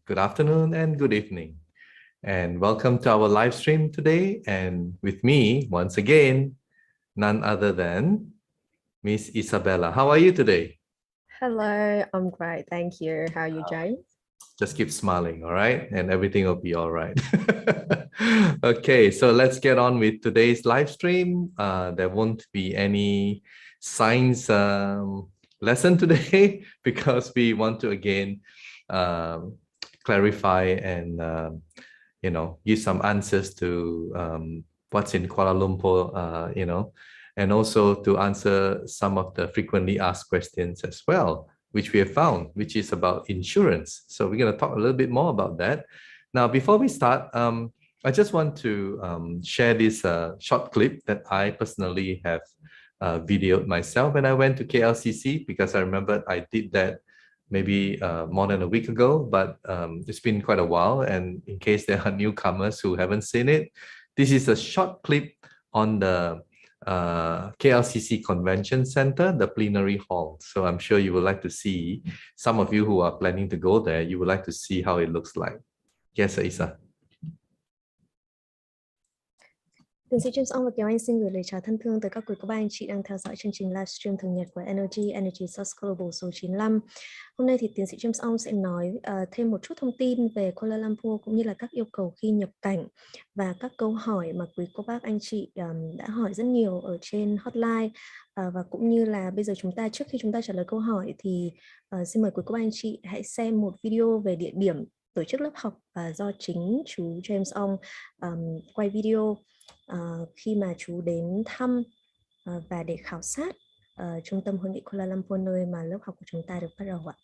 good afternoon, and good evening. And welcome to our live stream today. And with me, once again, none other than Miss Isabella. How are you today? Hello, I'm great. Thank you. How are you, James? Just keep smiling, all right? And everything will be all right. Okay, so let's get on with today's live stream. There won't be any science lesson today because we want to again clarify and give some answers to what's in Kuala Lumpur, and also to answer some of the frequently asked questions as well, which we have found, which is about insurance. So we're going to talk a little bit more about that. Now, before we start, I just want to share this short clip that I personally have videoed myself when I went to KLCC, because I remember I did that maybe more than a week ago, but it's been quite a while. And in case there are newcomers who haven't seen it, this is a short clip on the KLCC Convention Center, the plenary hall. So I'm sure you would like to see, some of you who are planning to go there, you would like to see how it looks like. Yes, Isa. Tiến sĩ James Ong và Kiều Anh xin gửi lời chào thân thương tới các quý cô bác anh chị đang theo dõi chương trình livestream thường nhật của NLG Energy Source Global số 95. Hôm nay thì tiến sĩ James Ong sẽ nói thêm một chút thông tin về Kuala Lumpur cũng như là các yêu cầu khi nhập cảnh và các câu hỏi mà quý cô bác anh chị đã hỏi rất nhiều ở trên hotline. Và cũng như là bây giờ trước khi chúng ta trả lời câu hỏi thì xin mời quý cô bác anh chị hãy xem một video về địa điểm tổ chức lớp học và do chính chú James Ong quay video khi mà chú đến thăm và để khảo sát trung tâm hội nghị Kuala Lumpur, nơi mà lớp học của chúng ta được bắt đầu ạ.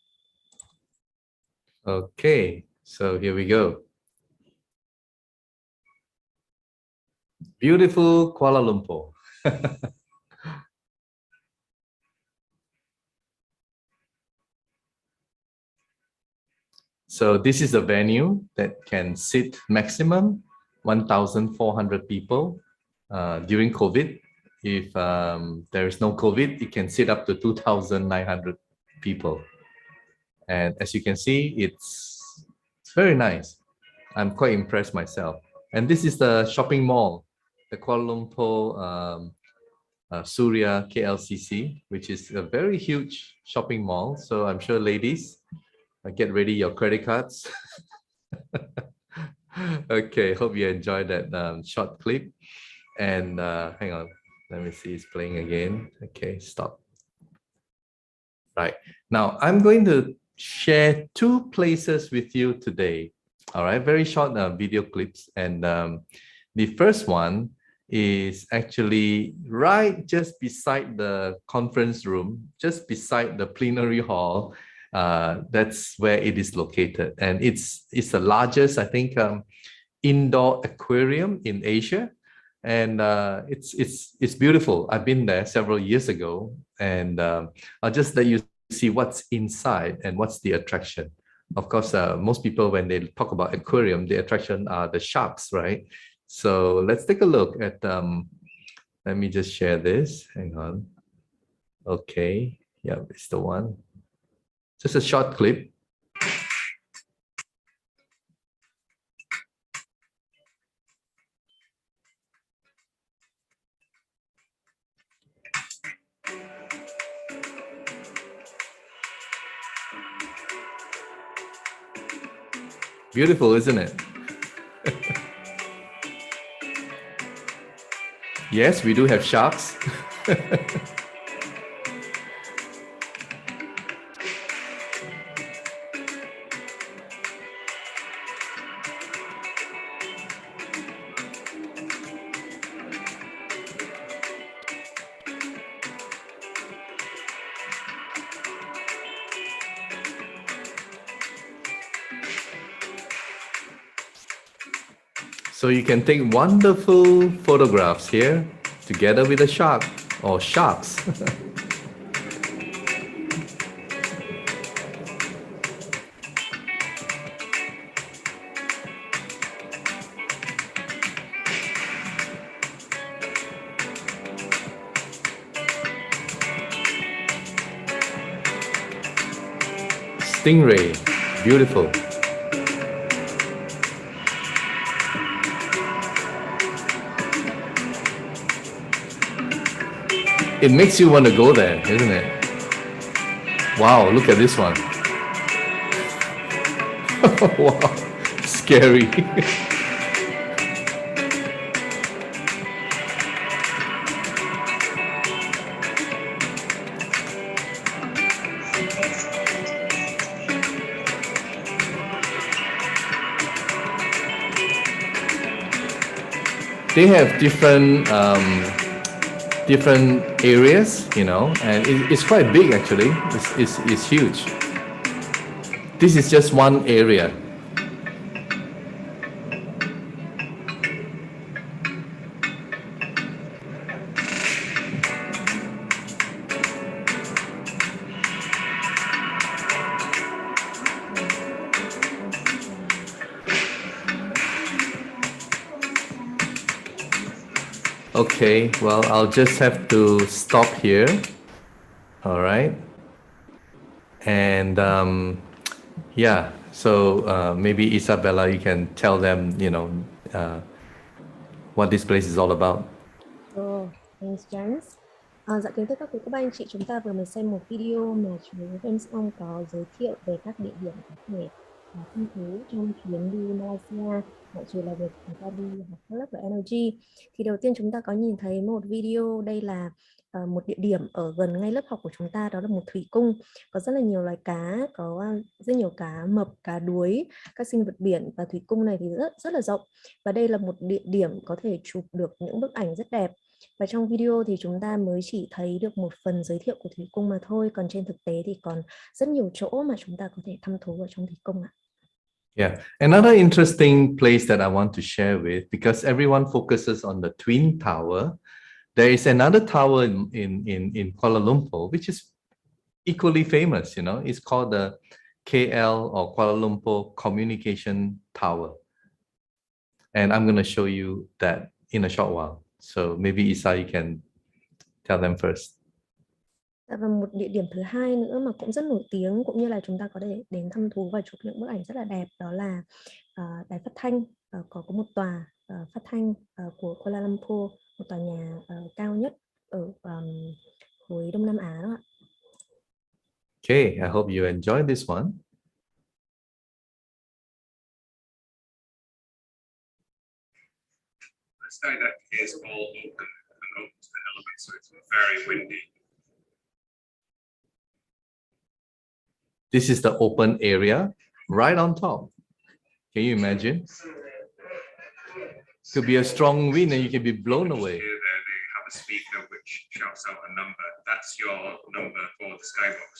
Okay, so here we go. Beautiful Kuala Lumpur. So this is a venue that can sit maximum 1,400 people during COVID. If there is no COVID, it can sit up to 2,900 people. And as you can see, it's very nice. I'm quite impressed myself. And this is the shopping mall, the Kuala Lumpur Surya KLCC, which is a very huge shopping mall. So I'm sure ladies, get ready your credit cards. Okay, hope you enjoyed that short clip. And hang on, let me see, it's playing again. Okay, stop. Right, now I'm going to share two places with you today. All right, very short video clips. And the first one is actually right just beside the conference room, just beside the plenary hall. That's where it is located, and it's the largest, I think, indoor aquarium in Asia, and it's beautiful. I've been there several years ago, and I'll just let you see what's inside and what's the attraction. Of course, most people, when they talk about aquarium, the attraction are the sharks, right? So let's take a look at. Let me just share this. Hang on. Okay, yeah, it's the one. Just a short clip. Beautiful, isn't it? Yes, we do have sharks. So you can take wonderful photographs here together with a shark or sharks. Stingray, beautiful. It makes you want to go there, isn't it? Wow, look at this one. Wow, scary. They have different areas, you know, and it's quite big actually. It's huge. This is just one area. Okay, well, I'll just have to stop here. All right. And yeah, so maybe Isabella, you can tell them, you know, what this place is all about. Oh, thanks, James. Dạ kính thưa các quý cô bác anh chị, chúng ta vừa mới xem một video mà chú James Ong có giới thiệu về các địa điểm có thể thăm thú trong chuyến đi Malaysia, ngoại trừ là việc chúng ta đi học các lớp về energy. Thì đầu tiên chúng ta có nhìn thấy một video, đây là một địa điểm ở gần ngay lớp học của chúng ta, đó là một thủy cung, có rất là nhiều loài cá, có rất nhiều cá mập, cá đuối, các sinh vật biển, và thủy cung này thì rất là rộng, và đây là một địa điểm có thể chụp được những bức ảnh rất đẹp. Và trong video thì chúng ta mới chỉ thấy được một phần giới thiệu của thủy cung mà thôi, còn trên thực tế thì còn rất nhiều chỗ mà chúng ta có thể thăm thú ở trong thủy cung ạ. Yeah, another interesting place that I want to share with, because everyone focuses on the Twin Tower, there is another tower in Kuala Lumpur, which is equally famous, you know, it's called the KL or Kuala Lumpur Communication Tower. And I'm going to show you that in a short while. So maybe Isa, you can tell them first. Và một địa điểm thứ hai nữa mà cũng rất nổi tiếng, cũng như là chúng ta có thể đến thăm thú và chụp những bức ảnh rất là đẹp, đó là đài phát thanh. Có một tòa phát thanh của Kuala Lumpur, một tòa nhà cao nhất ở khối Đông Nam Á đó ạ. Okay, I hope you enjoy this one. The sky deck is all open and open to the elements, so it's very windy. This is the open area right on top. Can you imagine? Could be a strong wind and you can be blown away. Here they have a speaker which shouts out a number. That's your number for the skybox.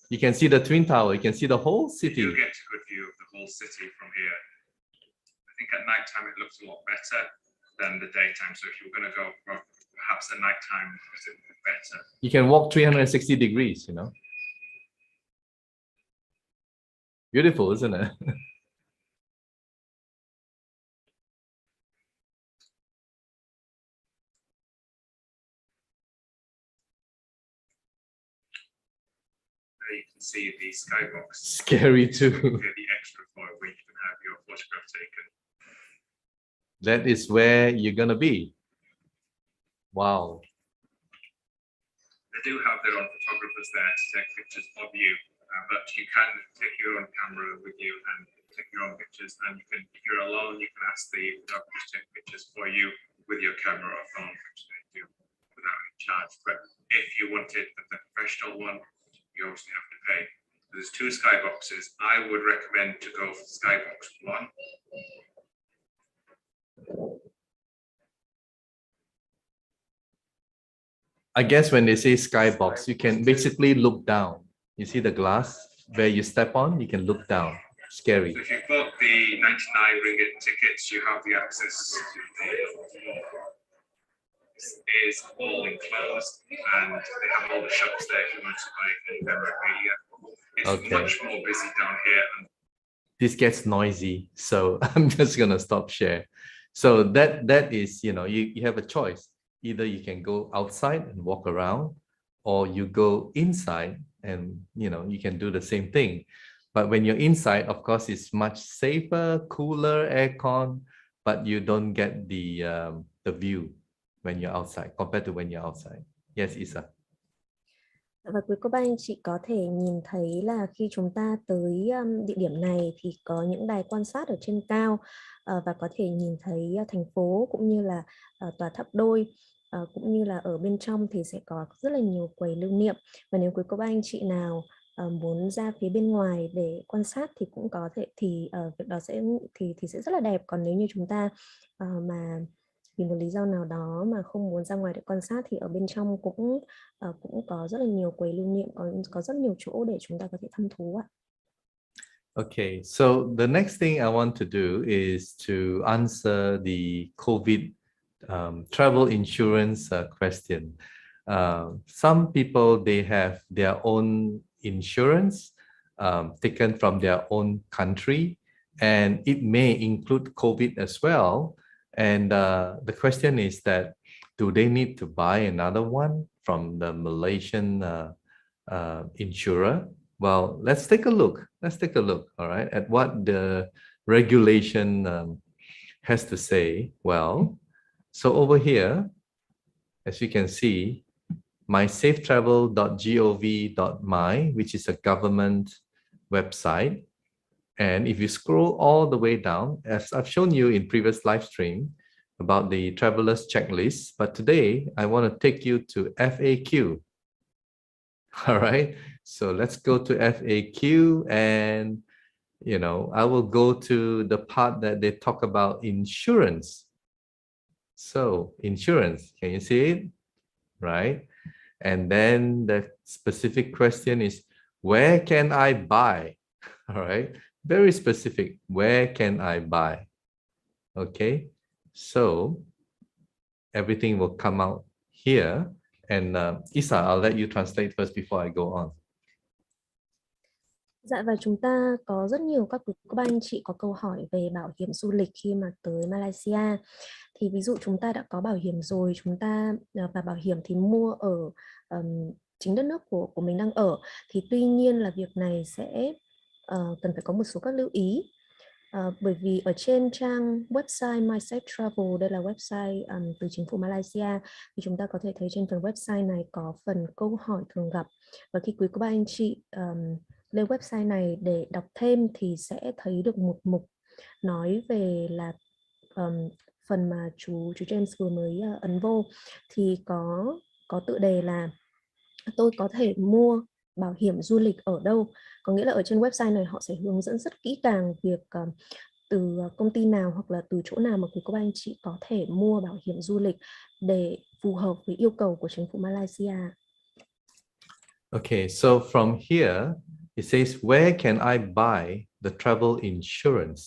You can see the Twin Tower. You can see the whole city. You get a good view of the whole city from here. I think at night time it looks a lot better than the daytime. So if you're going to go, well, perhaps at night time is better. You can walk 360 degrees, you know. Beautiful, isn't it? You can see the skybox. Scary too. The extra foil where you can have your photograph taken. That is where you're gonna be. Wow. They do have their own photographers there to take pictures of you, but you can take your own camera with you and take your own pictures. And you can, if you're alone, you can ask the photographers to take pictures for you with your camera or phone, which they do without any charge. But if you wanted the professional one, you obviously have to pay. There's two skyboxes. I would recommend to go for skybox 1. I guess when they say skybox, you can basically look down. You see the glass where you step on, you can look down. Scary. So if you bought the 99 ringgit tickets, you have the access to the floor. Is all enclosed, and they have all the shops there if you want to buy any memorabilia. It's much more busy down here. This gets noisy, so I'm just gonna stop share. So that is, you know, you have a choice. Either you can go outside and walk around, or you go inside and, you know, you can do the same thing. But when you're inside, of course, it's much safer, cooler, aircon, but you don't get the view when you're outside compared to when you're outside. Yes, Isa. Và quý cô bác anh chị có thể nhìn thấy là khi chúng ta tới địa điểm này thì có những đài quan sát ở trên cao và có thể nhìn thấy thành phố cũng như là tòa tháp đôi, cũng như là ở bên trong thì sẽ có rất là nhiều quầy lưu niệm. Và nếu quý cô bác anh chị nào muốn ra phía bên ngoài để quan sát thì cũng có thể, thì việc đó sẽ rất là đẹp. Còn nếu như chúng ta mà vì một lý do nào đó mà không muốn ra ngoài để quan sát thì ở bên trong cũng có rất là nhiều quầy lưu niệm, có rất nhiều chỗ để chúng ta có thể thăm thú ạ. Okay, so the next thing I want to do is to answer the COVID travel insurance question. Some people, they have their own insurance taken from their own country, and it may include COVID as well. And the question is that, do they need to buy another one from the Malaysian insurer? Well, let's take a look. All right, at what the regulation has to say. Well, so over here, as you can see, mysafetravel.gov.my, which is a government website. And if you scroll all the way down, as I've shown you in previous live stream about the traveler's checklist, but today I want to take you to FAQ. All right, so let's go to FAQ, and I will go to the part that they talk about insurance. So insurance, can you see it? Right? And then the specific question is, where can I buy? All right, very specific. Where can I buy? Okay, so everything will come out here. And Isa, I'll let you translate first before I go on. Dạ, và chúng ta có rất nhiều các anh chị có câu hỏi về bảo hiểm du lịch khi mà tới Malaysia. Thì ví dụ chúng ta đã có bảo hiểm rồi, và bảo hiểm thì mua ở chính đất nước của mình đang ở, thì tuy nhiên là việc này sẽ cần phải có một số các lưu ý. Bởi vì ở trên trang website MySafeTravel, đây là website từ chính phủ Malaysia, thì chúng ta có thể thấy trên phần website này có phần câu hỏi thường gặp. Và khi quý cô bác anh chị lên website này để đọc thêm thì sẽ thấy được một mục nói về là phần mà chú James vừa mới ấn vô, thì có tựa đề là tôi có thể mua bảo hiểm du lịch ở đâu. Có nghĩa là ở trên website này họ sẽ hướng dẫn rất kỹ càng việc từ công ty nào hoặc là từ chỗ nào mà quý cô bác anh chị có thể mua bảo hiểm du lịch để phù hợp với yêu cầu của chính phủ Malaysia. Okay, so from here it says, where can I buy the travel insurance?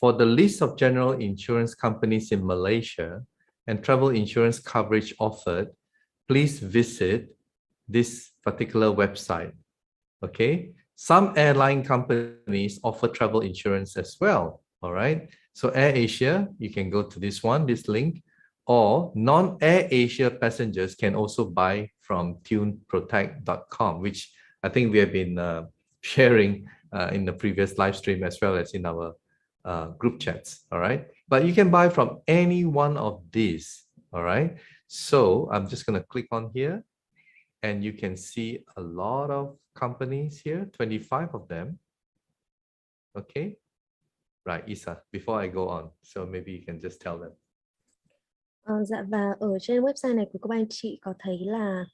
For the list of general insurance companies in Malaysia and travel insurance coverage offered, please visit this particular website. Okay, some airline companies offer travel insurance as well. All right, so AirAsia, you can go to this link, or non-AirAsia passengers can also buy from tuneprotect.com, which I think we have been sharing in the previous live stream as well as in our group chats. All right, but you can buy from any one of these. All right, so I'm just going to click on here, and you can see a lot of companies here, 25 of them. Okay, right, Isa, before I go on, so maybe you can just tell them. Dạ, và ở trên website này của các anh chị có thấy là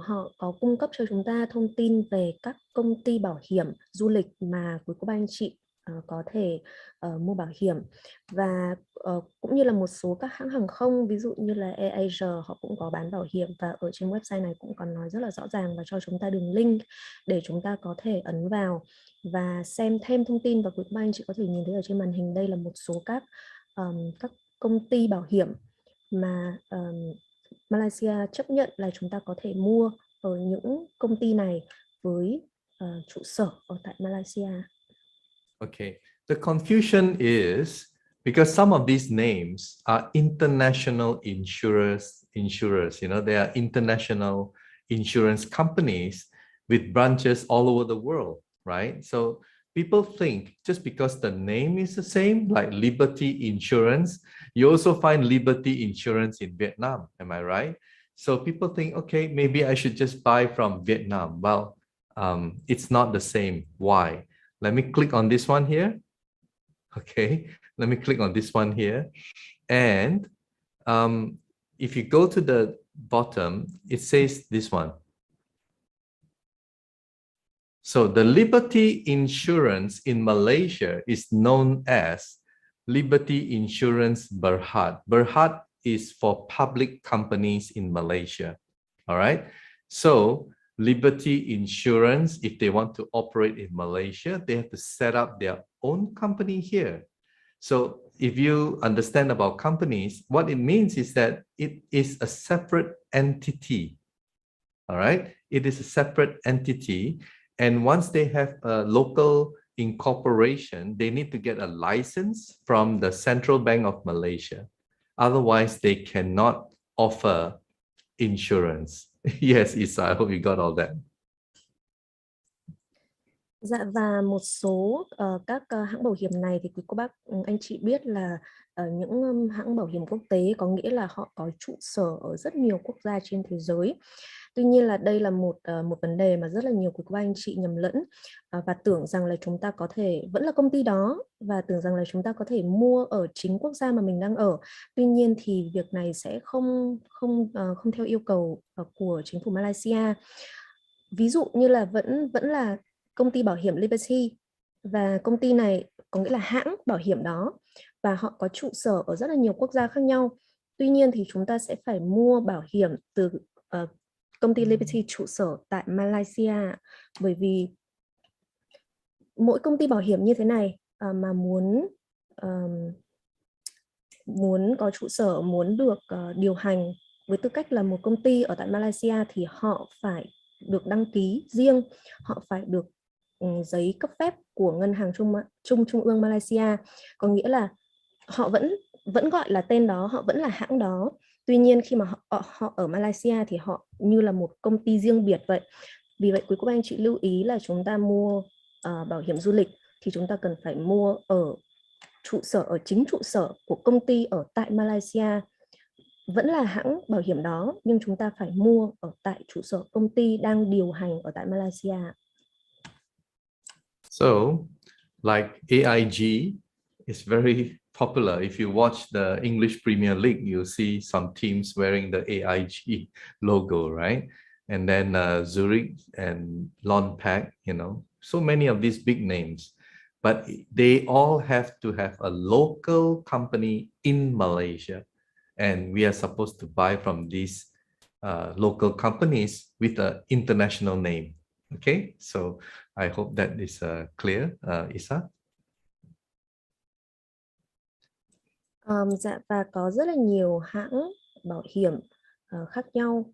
họ có cung cấp cho chúng ta thông tin về các công ty bảo hiểm du lịch mà quý cô bác anh chị có thể mua bảo hiểm, và cũng như là một số các hãng hàng không, ví dụ như là AirAsia họ cũng có bán bảo hiểm, và ở trên website này cũng còn nói rất là rõ ràng và cho chúng ta đường link để chúng ta có thể ấn vào và xem thêm thông tin. Và quý cô bác anh chị có thể nhìn thấy ở trên màn hình đây là một số các công ty bảo hiểm mà Malaysia chấp nhận là chúng ta có thể mua ở những công ty này với trụ sở ở tại Malaysia. Okay, the confusion is because some of these names are international insurers, they are international insurance companies with branches all over the world, right? So people think just because the name is the same, like Liberty Insurance, you also find Liberty Insurance in Vietnam, am I right? So people think, okay, maybe I should just buy from Vietnam. Well, it's not the same. Why? Let me click on this one here. Okay, let me click on this one here. And if you go to the bottom, it says this one. So the Liberty Insurance in Malaysia is known as Liberty Insurance Berhad. Berhad is for public companies in Malaysia. All right. So Liberty Insurance, if they want to operate in Malaysia, they have to set up their own company here. So if you understand about companies, what it means is that it is a separate entity. All right. It is a separate entity. And once they have a local incorporation, they need to get a license from the Central Bank of Malaysia. Otherwise, they cannot offer insurance. Yes, Isa, I hope you got all that. Dạ, và một số các hãng bảo hiểm này thì quý cô bác anh chị biết là những hãng bảo hiểm quốc tế, có nghĩa là họ có trụ sở ở rất nhiều quốc gia trên thế giới. Tuy nhiên là đây là một vấn đề mà rất là nhiều quý cô bác anh chị nhầm lẫn và tưởng rằng là chúng ta có thể vẫn là công ty đó và tưởng rằng là chúng ta có thể mua ở chính quốc gia mà mình đang ở. Tuy nhiên thì việc này sẽ không theo yêu cầu của chính phủ Malaysia. Ví dụ như là vẫn là công ty bảo hiểm Liberty, và công ty này có nghĩa là hãng bảo hiểm đó, và họ có trụ sở ở rất là nhiều quốc gia khác nhau. Tuy nhiên thì chúng ta sẽ phải mua bảo hiểm từ công ty Liberty trụ sở tại Malaysia, bởi vì mỗi công ty bảo hiểm như thế này mà muốn có trụ sở, muốn được điều hành với tư cách là một công ty ở tại Malaysia thì họ phải được đăng ký riêng, họ phải được giấy cấp phép của Ngân hàng Trung ương Malaysia, có nghĩa là họ vẫn gọi là tên đó, họ vẫn là hãng đó. Tuy nhiên khi mà họ ở Malaysia thì họ như là một công ty riêng biệt vậy. Vì vậy quý cô bác anh chị lưu ý là chúng ta mua bảo hiểm du lịch thì chúng ta cần phải mua ở chính trụ sở của công ty ở tại Malaysia. Vẫn là hãng bảo hiểm đó nhưng chúng ta phải mua ở tại trụ sở công ty đang điều hành ở tại Malaysia. So, like AIG is very popular. If you watch the English Premier League, you'll see some teams wearing the AIG logo, right? And then Zurich and Lonpack, you know, so many of these big names. But they all have to have a local company in Malaysia. And we are supposed to buy from these local companies with an international name. Okay, so I hope that is clear, Isa. Dạ, và có rất là nhiều hãng bảo hiểm khác nhau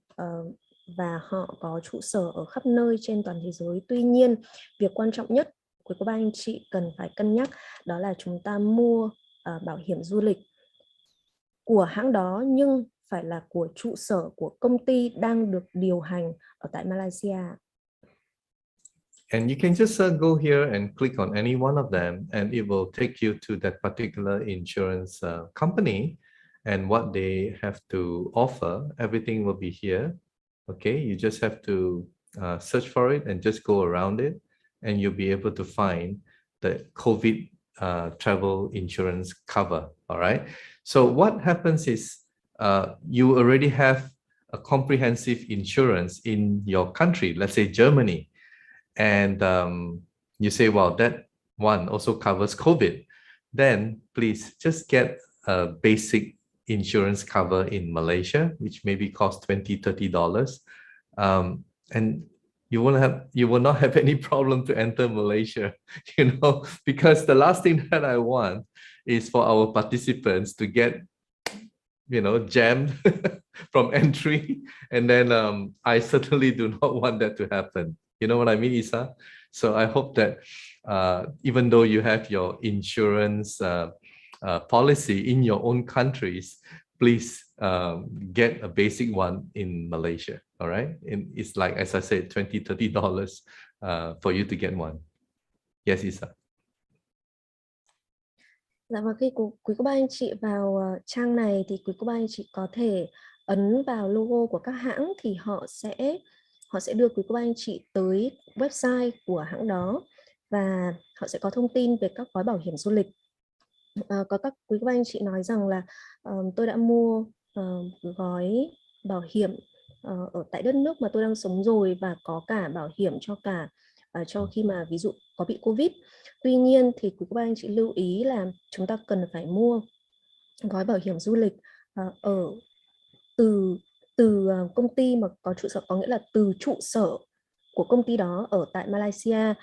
và họ có trụ sở ở khắp nơi trên toàn thế giới. Tuy nhiên, việc quan trọng nhất của các anh chị cần phải cân nhắc đó là chúng ta mua bảo hiểm du lịch của hãng đó nhưng phải là của trụ sở của công ty đang được điều hành ở tại Malaysia. And you can just go here and click on any one of them and it will take you to that particular insurance company and what they have to offer. Everything will be here. Okay, you just have to search for it and just go around it and you'll be able to find the COVID travel insurance cover. All right. So what happens is you already have a comprehensive insurance in your country, let's say Germany. And you say, well, that one also covers COVID. Then please just get a basic insurance cover in Malaysia, which maybe costs $20, $30. And you will not have any problem to enter Malaysia, you know, because the last thing that I want is for our participants to get, you know, jammed from entry. And then I certainly do not want that to happen. You know what I mean, Isa? So I hope that even though you have your insurance policy in your own countries, please get a basic one in Malaysia. All right. And it's like, as I said, $20, $30 for you to get one. Yes, Isa. Dạ, và khi quý cô bác anh chị vào trang này thì quý cô bác anh chị có thể ấn vào logo của các hãng thì họ sẽ đưa quý cô bác anh chị tới website của hãng đó và họ sẽ có thông tin về các gói bảo hiểm du lịch. Có các quý cô bác anh chị nói rằng là tôi đã mua gói bảo hiểm ở tại đất nước mà tôi đang sống rồi và có cả bảo hiểm cho khi mà ví dụ có bị Covid. Tuy nhiên thì quý cô bác anh chị lưu ý là chúng ta cần phải mua gói bảo hiểm du lịch từ công ty mà có trụ sở, có nghĩa là từ trụ sở của công ty đó ở tại Malaysia.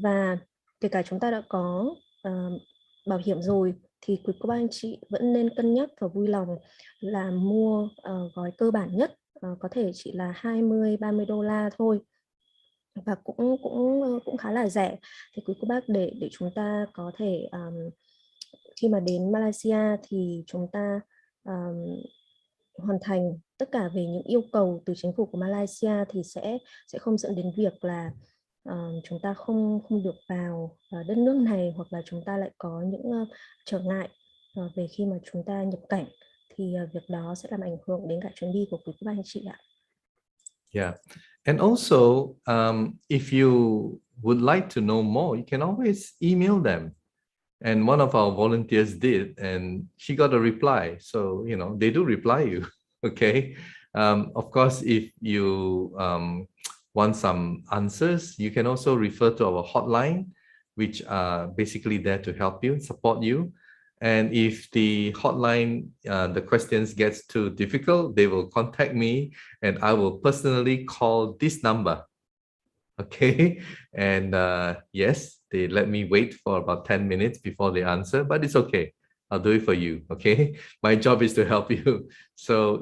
Và kể cả chúng ta đã có bảo hiểm rồi thì quý cô bác anh chị vẫn nên cân nhắc và vui lòng là mua gói cơ bản nhất, có thể chỉ là 20-30 đô la thôi và cũng khá là rẻ. Thì quý cô bác để chúng ta có thể khi mà đến Malaysia thì chúng ta hoàn thành tất cả về những yêu cầu từ chính phủ của Malaysia thì sẽ không dẫn đến việc là chúng ta không được vào đất nước này, hoặc là chúng ta lại có những trở ngại về khi mà chúng ta nhập cảnh, thì việc đó sẽ làm ảnh hưởng đến cả chuyến đi của quý cô bác anh chị ạ. Yeah, and also if you would like to know more, you can always email them. And one of our volunteers did, and she got a reply. So, you know, they do reply you, okay? Of course, if you want some answers, you can also refer to our hotline, which are basically there to help you, support you. And if the hotline, the questions gets too difficult, they will contact me and I will personally call this number. Okay, and yes, they let me wait for about 10 minutes before they answer, but it's okay. I'll do it for you. Okay, my job is to help you. So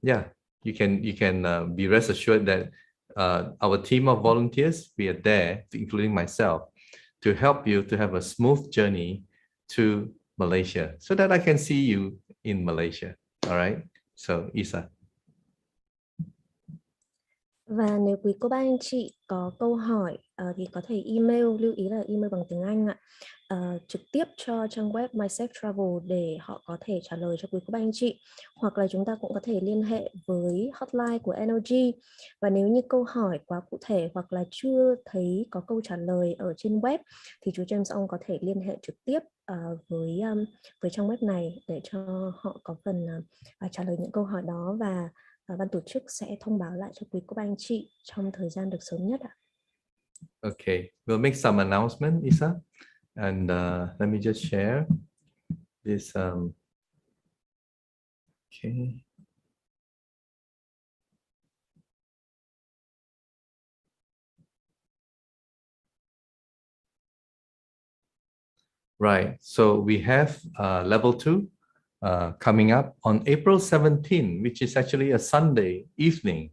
yeah, you can be rest assured that our team of volunteers, we are there, including myself, to help you to have a smooth journey to Malaysia, so that I can see you in Malaysia. All right. So Isa. Và nếu quý cô bác anh chị có câu hỏi thì có thể email, lưu ý là email bằng tiếng Anh ạ, trực tiếp cho trang web MySafe Travel để họ có thể trả lời cho quý cô bác anh chị. Hoặc là chúng ta cũng có thể liên hệ với hotline của NLG. Và nếu như câu hỏi quá cụ thể hoặc là chưa thấy có câu trả lời ở trên web thì chú James Ong có thể liên hệ trực tiếp với trang web này để cho họ có phần trả lời những câu hỏi đó, và ban tổ chức sẽ thông báo lại cho quý cô bác anh chị trong thời gian được sớm nhất ạ. Okay, we'll make some announcement, Isa, and let me just share this. Okay. Right, so we have level 2 coming up on April 17, which is actually a Sunday evening.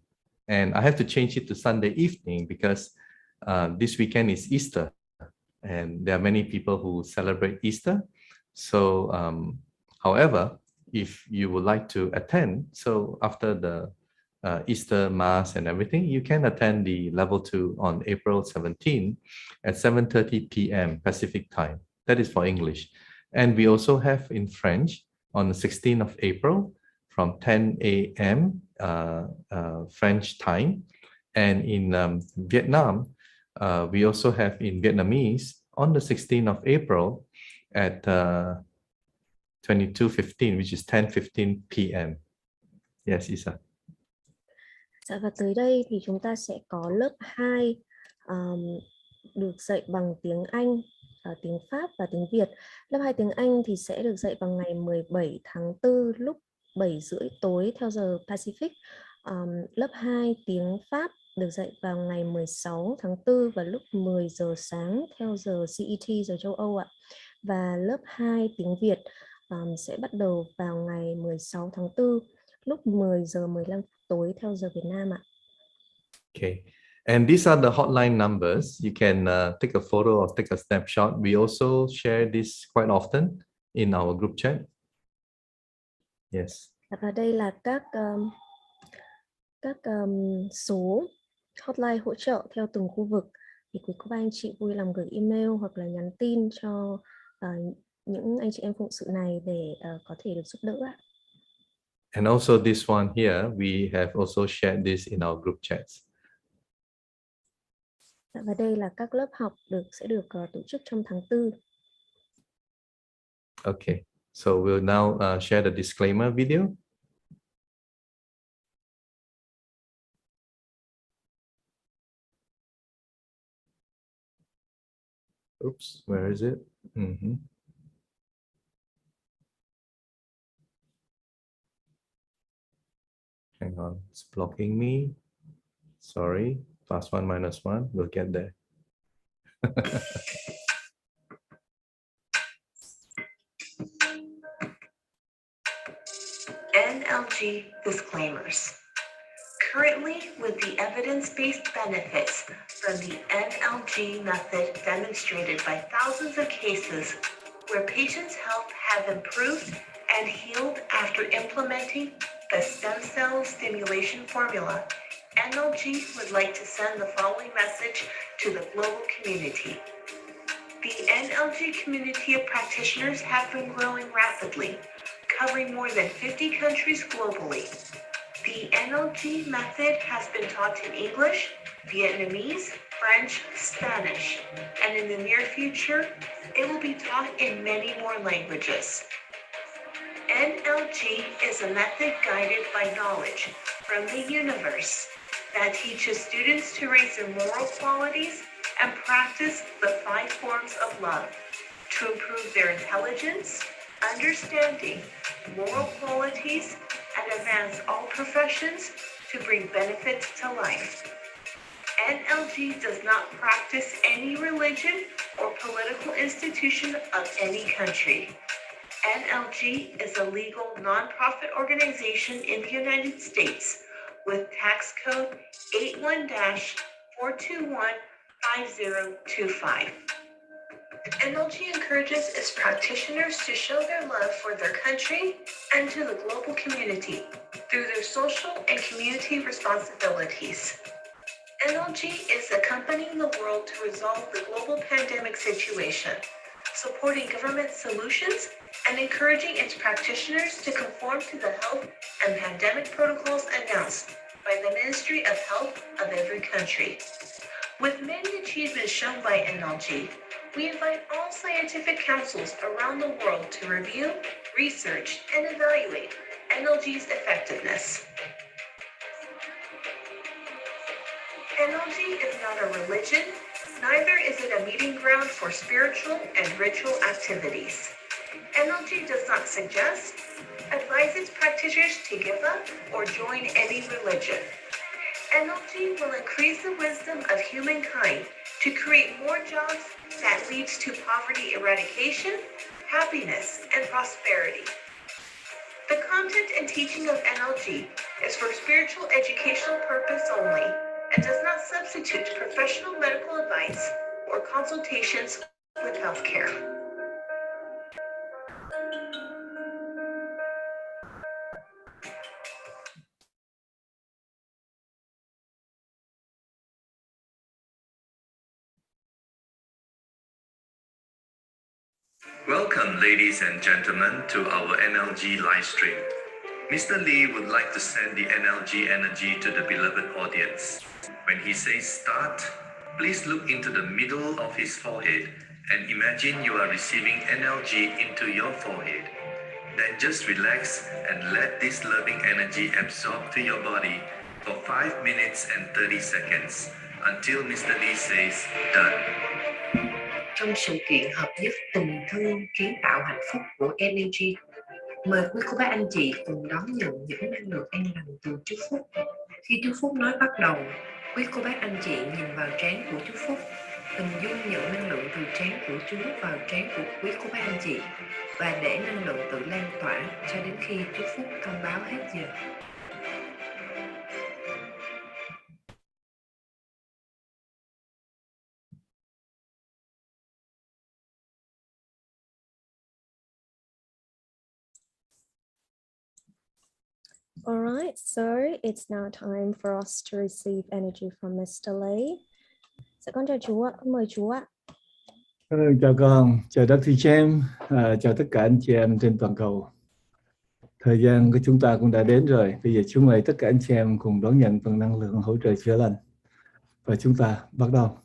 And I have to change it to Sunday evening because this weekend is Easter. And there are many people who celebrate Easter. So, however, if you would like to attend, so after the Easter Mass and everything, you can attend the level 2 on April 17 at 7:30 p.m. Pacific time. That is for English. And we also have in French on the 16th of April from 10 a.m. French time. And in Vietnam, we also have in Vietnamese on the 16th of April at 22:15, which is 10:15 p.m. Yes, Isa. Dạ, và tới đây thì chúng ta sẽ có lớp 2 được dạy bằng tiếng Anh, tiếng Pháp và tiếng Việt. Lớp 2 tiếng Anh thì sẽ được dạy vào ngày 17 tháng 4 lúc 7:30 tối theo giờ Pacific. Lớp 2 tiếng Pháp được dạy vào ngày 16 tháng 4 vào lúc 10 giờ sáng theo giờ CET, giờ châu Âu ạ. Và lớp 2 tiếng Việt sẽ bắt đầu vào ngày 16 tháng 4 lúc 10 giờ 15 tối theo giờ Việt Nam ạ. Okay. And these are the hotline numbers. You can take a photo or take a snapshot. We also share this quite often in our group chat. Yes. Và đây là các số hotline hỗ trợ theo từng khu vực. Thì quý cô bác anh chị vui lòng gửi email hoặc là nhắn tin cho những anh chị em phụng sự này để có thể được giúp đỡ ạ. And also this one here, we have also shared this in our group chats. Và đây là các lớp học sẽ được tổ chức trong tháng 4. Okay, so we'll now share the disclaimer video. Oops, where is it? Hang on, it's blocking me. Sorry, +1 -1, we'll get there. NLG disclaimers. Currently, with the evidence-based benefits from the NLG method demonstrated by thousands of cases where patients' health have improved and healed after implementing the stem cell stimulation formula, NLG would like to send the following message to the global community. The NLG community of practitioners have been growing rapidly, covering more than 50 countries globally. The NLG method has been taught in English, Vietnamese, French, Spanish, and in the near future, it will be taught in many more languages. NLG is a method guided by knowledge from the universe that teaches students to raise their moral qualities and practice the 5 forms of love to improve their intelligence, understanding, moral qualities, and advance all professions to bring benefits to life. NLG does not practice any religion or political institution of any country. NLG is a legal nonprofit organization in the United States with tax code 81-421-5025. NLG encourages its practitioners to show their love for their country and to the global community through their social and community responsibilities. NLG is accompanying the world to resolve the global pandemic situation, supporting government solutions and encouraging its practitioners to conform to the health and pandemic protocols announced by the Ministry of Health of every country. With many achievements shown by NLG, we invite all scientific councils around the world to review, research, and evaluate NLG's effectiveness. NLG is not a religion, neither is it a meeting ground for spiritual and ritual activities. NLG does not suggest, advise its practitioners to give up or join any religion. NLG will increase the wisdom of humankind to create more jobs that leads to poverty eradication, happiness, and prosperity. The content and teaching of NLG is for spiritual educational purpose only and does not substitute professional medical advice or consultations with healthcare. Welcome, ladies and gentlemen, to our NLG live stream. Mr. Lee would like to send the NLG energy to the beloved audience. When he says start, please look into the middle of his forehead and imagine you are receiving NLG into your forehead. Then just relax and let this loving energy absorb to your body for 5 minutes and 30 seconds until Mr. Lee says done. Trong sự kiện hợp nhất tình thương kiến tạo hạnh phúc của NLG, mời quý cô bác anh chị cùng đón nhận những năng lượng an lành từ chú Phúc. Khi chú Phúc nói bắt đầu, quý cô bác anh chị nhìn vào trán của chú Phúc, hình dung nhận năng lượng từ trán của chú vào trán của quý cô bác anh chị và để năng lượng tự lan tỏa cho đến khi chú Phúc thông báo hết giờ. All right, so it's now time for us to receive energy from Mr. Lee. Dạ con chào chú ạ, con mời chú ạ. Chào con, chào Dr. James, chào tất cả anh chị em trên toàn cầu. Thời gian của chúng ta cũng đã đến rồi. Bây giờ chúng mời tất cả anh chị em cùng đón nhận phần năng lượng hỗ trợ chữa lành. Và chúng ta bắt đầu.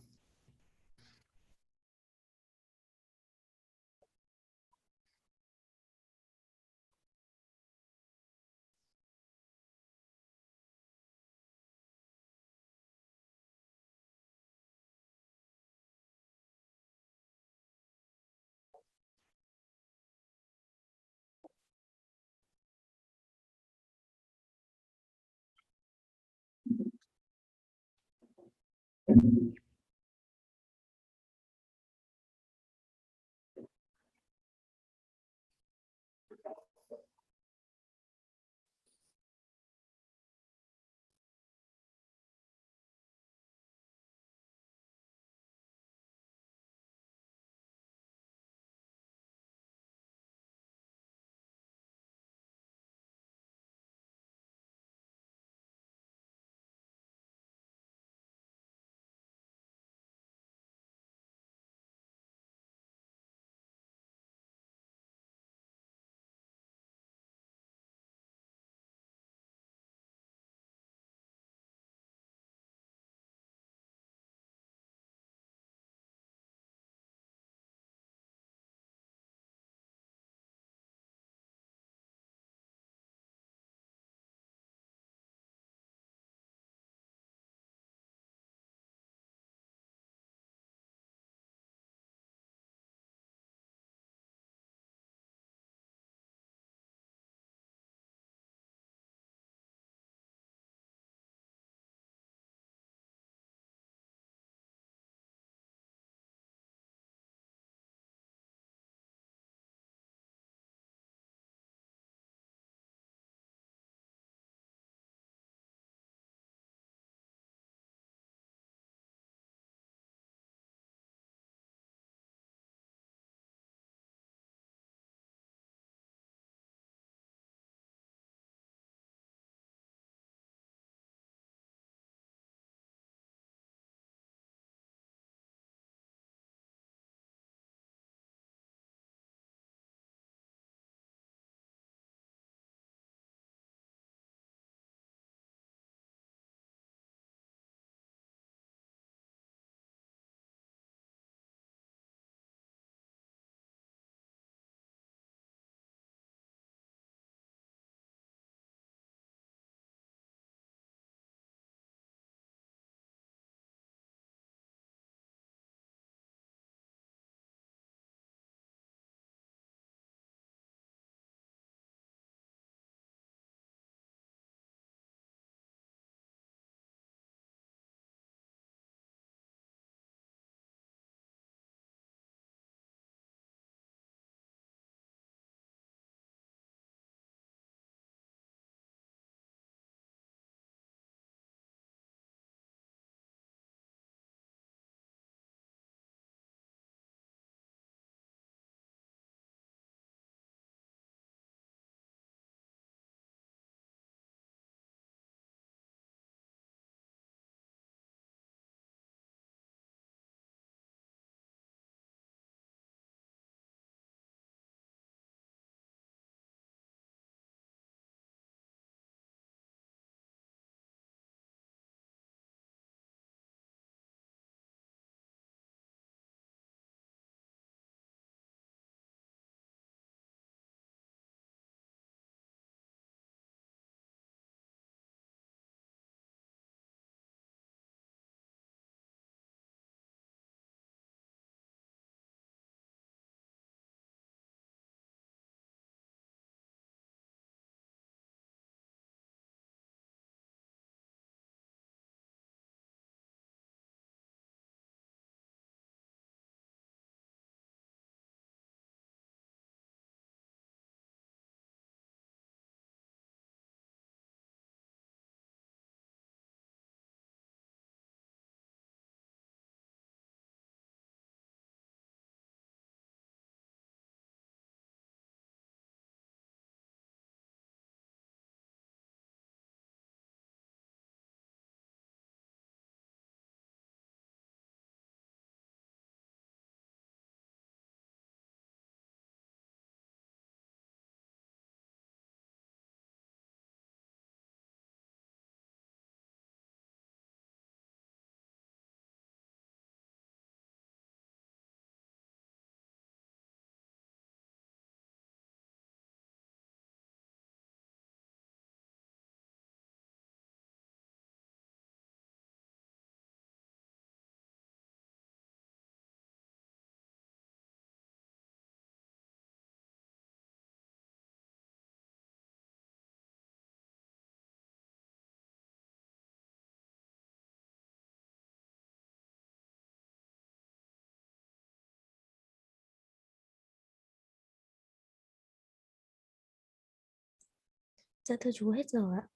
Dạ thưa chú hết rồi ạ.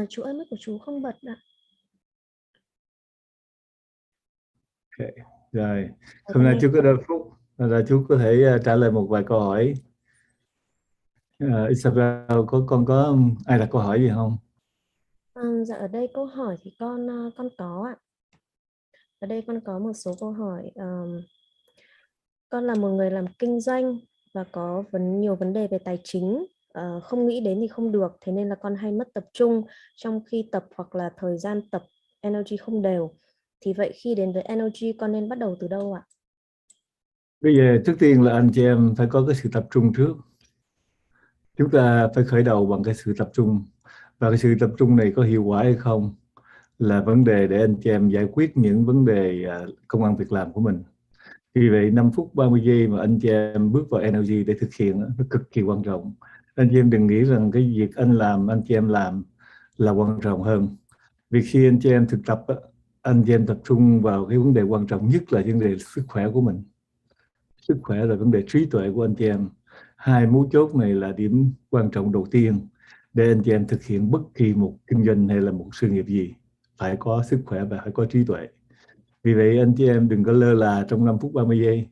Chú ơi, mic của chú không bật ạ. Okay. Rồi, Con hôm nay nghe. chú có đôi phút là chú có thể trả lời một vài câu hỏi. Isabel, có ai đặt câu hỏi gì không? Dạ ở đây câu hỏi thì con có ạ. Ở đây con có một số câu hỏi. Con là một người làm kinh doanh và có nhiều vấn đề về tài chính. Không nghĩ đến thì không được, thế nên là con hay mất tập trung trong khi tập hoặc là thời gian tập energy không đều. Thì vậy khi đến với energy con nên bắt đầu từ đâu ạ? Bây giờ trước tiên là anh chị em phải có cái sự tập trung trước. Chúng ta phải khởi đầu bằng cái sự tập trung. Và cái sự tập trung này có hiệu quả hay không là vấn đề để anh chị em giải quyết những vấn đề công ăn việc làm của mình. Vì vậy 5 phút 30 giây mà anh chị em bước vào energy để thực hiện nó cực kỳ quan trọng. Anh chị em đừng nghĩ rằng cái việc anh chị em làm là quan trọng hơn. Vì khi anh chị em thực tập, anh chị em tập trung vào cái vấn đề quan trọng nhất là vấn đề sức khỏe của mình. Sức khỏe là vấn đề trí tuệ của anh chị em. Hai mấu chốt này là điểm quan trọng đầu tiên để anh chị em thực hiện bất kỳ một kinh doanh hay là một sự nghiệp gì. Phải có sức khỏe và phải có trí tuệ. Vì vậy anh chị em đừng có lơ là trong 5 phút 30 giây.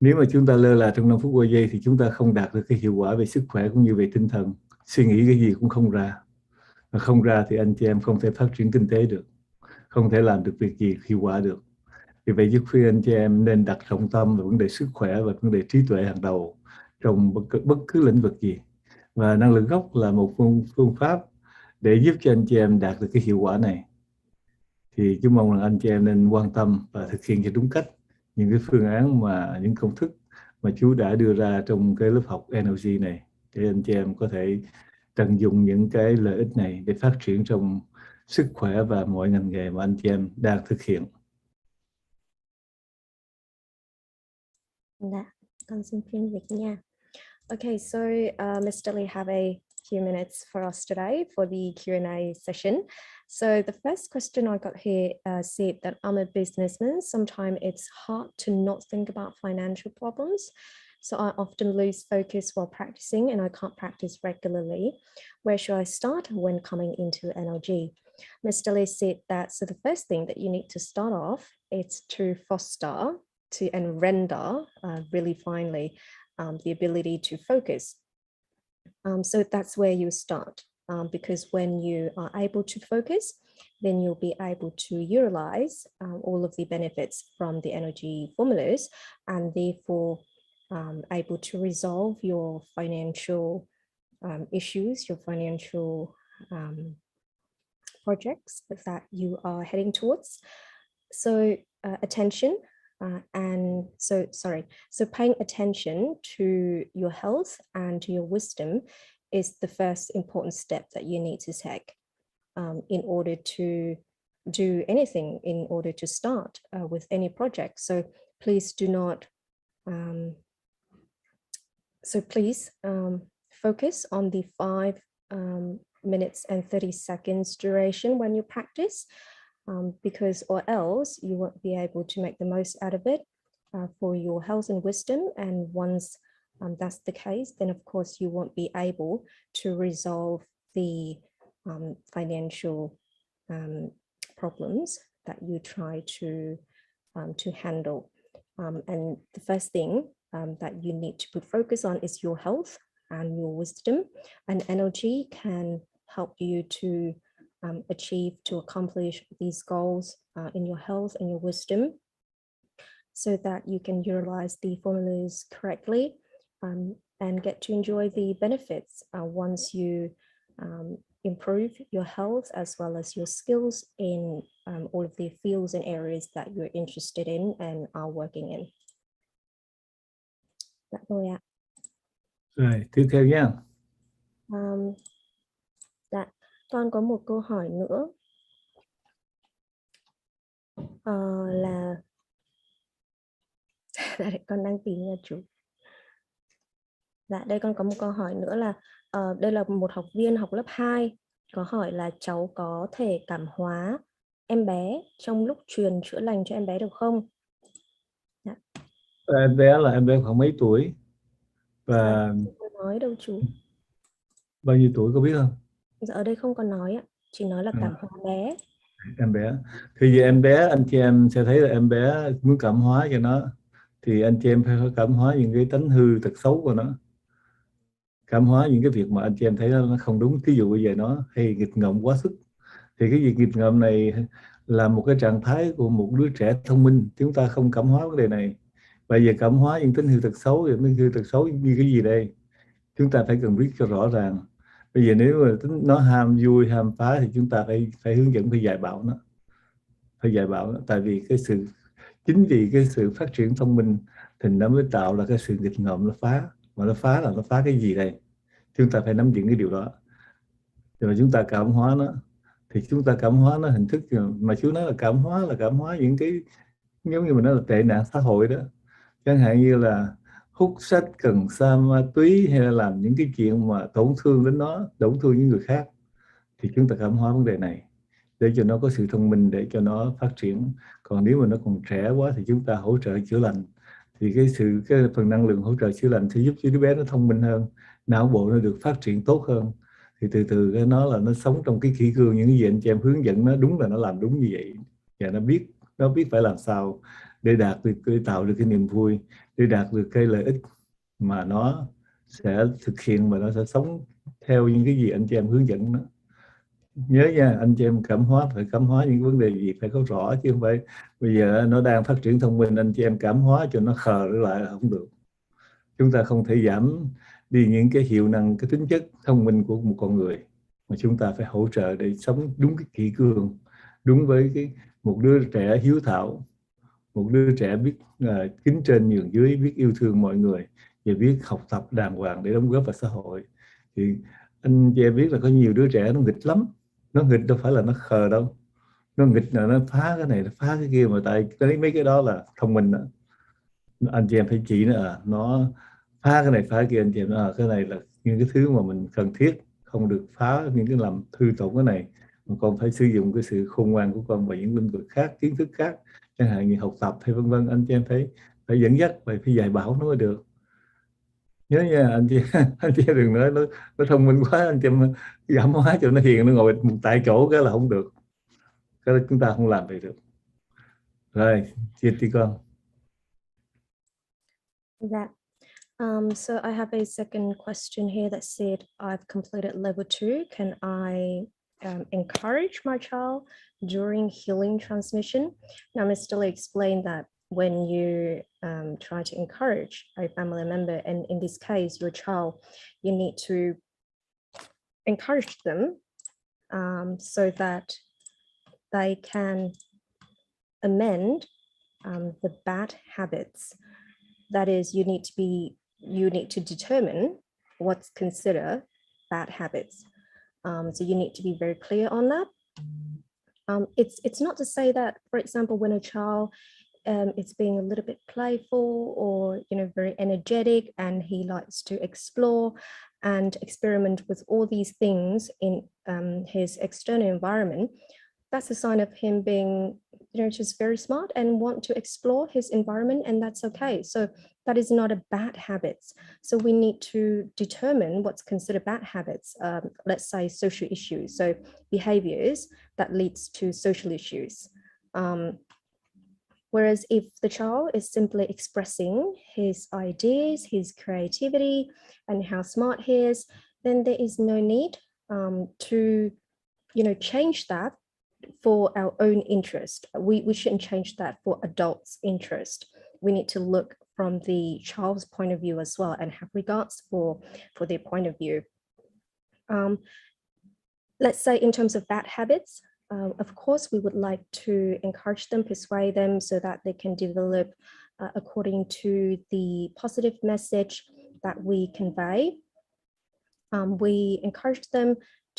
Nếu mà chúng ta lơ là trong 5 phút 30 giây thì chúng ta không đạt được cái hiệu quả về sức khỏe cũng như về tinh thần. Suy nghĩ cái gì cũng không ra. Mà không ra thì anh chị em không thể phát triển kinh tế được. Không thể làm được việc gì hiệu quả được. Vì vậy giúp khuyên anh chị em nên đặt trọng tâm vào vấn đề sức khỏe và vấn đề trí tuệ hàng đầu trong bất cứ lĩnh vực gì. Và năng lượng gốc là một phương pháp để giúp cho anh chị em đạt được cái hiệu quả này. Thì chú mong rằng anh chị em nên quan tâm và thực hiện cho đúng cách những cái phương án mà những công thức mà chú đã đưa ra trong cái lớp học NLG này để anh chị em có thể tận dụng những cái lợi ích này để phát triển trong sức khỏe và mọi ngành nghề mà anh chị em đang thực hiện. Dạ, con xin phiên dịch nha. Okay, so Mr. Lee have a few minutes for us today for the Q&A session. So the first question I got here said that I'm a businessman. Sometimes it's hard to not think about financial problems. So I often lose focus while practicing and I can't practice regularly. Where should I start when coming into NLG? Mr. Lee said that, so the first thing that you need to start off is to foster and render really finely the ability to focus. So that's where you start, because when you are able to focus, then you'll be able to utilize all of the benefits from the energy formulas and therefore able to resolve your financial issues, your financial projects that you are heading towards. So attention. So paying attention to your health and to your wisdom is the first important step that you need to take in order to do anything, in order to start with any project. So please do not, focus on the 5 minutes and 30 seconds duration when you practice. Because or else you won't be able to make the most out of it for your health and wisdom. And once that's the case, then of course you won't be able to resolve the financial problems that you try to handle. And the first thing that you need to put focus on is your health and your wisdom, and energy can help you to accomplish these goals in your health and your wisdom, so that you can utilize the formulas correctly and get to enjoy the benefits once you improve your health as well as your skills in all of the fields and areas that you're interested in and are working in. Dạ rồi ạ. Rồi, tiếp theo nhé. Dạ, con có một câu hỏi nữa là con đang tìm nha chú. Dạ, đây con có một câu hỏi nữa là đây là một học viên học lớp 2 có hỏi là cháu có thể cảm hóa em bé trong lúc truyền chữa lành cho em bé được không? Em bé là em bé khoảng mấy tuổi và Không nói đâu chú. bao nhiêu tuổi có biết không? Dạ, ở đây không có nói ạ, chỉ nói là cảm hóa bé. Em bé thì về em bé, anh chị em sẽ thấy là em bé muốn cảm hóa cho nó thì anh chị em phải cảm hóa những cái tánh hư tật xấu của nó, cảm hóa những cái việc mà anh chị em thấy nó không đúng. Ví dụ bây giờ nó hay nghịch ngợm quá sức thì cái việc nghịch ngợm này là một cái trạng thái của một đứa trẻ thông minh, chúng ta không cảm hóa vấn đề này. Bây giờ cảm hóa những tính hư tật xấu thì tính hư tật xấu như cái gì đây, chúng ta phải cần biết cho rõ ràng. Bây giờ nếu mà tính nó ham vui ham phá thì chúng ta phải hướng dẫn, phải dạy bảo nó, phải dạy bảo nó. Tại vì cái sự, chính vì cái sự phát triển thông minh thì nó mới tạo ra cái sự nghịch ngợm, nó phá. Mà nó phá là nó phá cái gì đây, chúng ta phải nắm vững cái điều đó. Rồi chúng ta cảm hóa nó thì chúng ta cảm hóa nó hình thức mà chú nói là cảm hóa những cái giống như mình nói là tệ nạn xã hội đó, chẳng hạn như là hút sách, cần sa, ma túy, hay là làm những cái chuyện mà tổn thương đến nó, tổn thương những người khác, thì chúng ta cảm hóa vấn đề này để cho nó có sự thông minh, để cho nó phát triển. Còn nếu mà nó còn trẻ quá thì chúng ta hỗ trợ chữa lành, thì cái phần năng lượng hỗ trợ chữa lành sẽ giúp cho đứa bé nó thông minh hơn, não bộ nó được phát triển tốt hơn. Thì từ từ cái nó là nó sống trong cái kỷ cương, những cái gì anh chị em hướng dẫn nó đúng là nó làm đúng như vậy, và nó biết phải làm sao để đạt được, để tạo được cái niềm vui, để đạt được cái lợi ích mà nó sẽ thực hiện, mà nó sẽ sống theo những cái gì anh chị em hướng dẫn nó. Nhớ nha, anh chị em cảm hóa phải cảm hóa những vấn đề gì phải có rõ, chứ không phải bây giờ nó đang phát triển thông minh anh chị em cảm hóa cho nó khờ lại là không được. Chúng ta không thể giảm đi những cái hiệu năng, cái tính chất thông minh của một con người, mà chúng ta phải hỗ trợ để sống đúng cái kỷ cương, đúng với cái một đứa trẻ hiếu thảo, một đứa trẻ biết kính trên nhường dưới, biết yêu thương mọi người và biết học tập đàng hoàng để đóng góp vào xã hội. Thì anh chị em biết là có nhiều đứa trẻ nó nghịch lắm, nó nghịch đâu phải là nó khờ đâu, nó nghịch là nó phá cái này, nó phá cái kia, mà tại mấy cái đó là thông minh đó. Anh chị em phải chỉ nó phá cái này phá cái kia, anh chị em cái này là những cái thứ mà mình cần thiết, không được phá những cái làm hư tổn cái này, mà con phải sử dụng cái sự khôn ngoan của con vào những lĩnh vực khác, kiến thức khác, chẳng hạn như học tập hay vân vân. Anh chị em phải dẫn dắt, phải dạy bảo nó mới được. Nhớ nha anh chị anh chị đừng nói nó thông minh quá, anh chị em giảm hóa cho nó hiền, nó ngồi một tại chỗ cái là không được, cái đó chúng ta không làm vậy được. Rồi chia đi con. That. So I have a second question here that said, I've completed level 2. Can I encourage my child during healing transmission? Now, Mr. Lee explained that when you try to encourage a family member, and in this case, your child, you need to encourage them so that they can amend the bad habits. That is, you need to determine what's considered bad habits. So you need to be very clear on that. It's not to say that, for example, when a child is being a little bit playful or very energetic, and he likes to explore and experiment with all these things in his external environment, that's a sign of him being just very smart and want to explore his environment, and that's okay. So that is not a bad habit. So we need to determine what's considered bad habits. Let's say social issues, so behaviors that leads to social issues. Whereas if the child is simply expressing his ideas, his creativity, and how smart he is, then there is no need to change that for our own interest. We shouldn't change that for adults' interest. We need to look from the child's point of view as well, and have regards for their point of view. Let's say in terms of bad habits, of course, we would like to encourage them, persuade them so that they can develop according to the positive message that we convey. We encourage them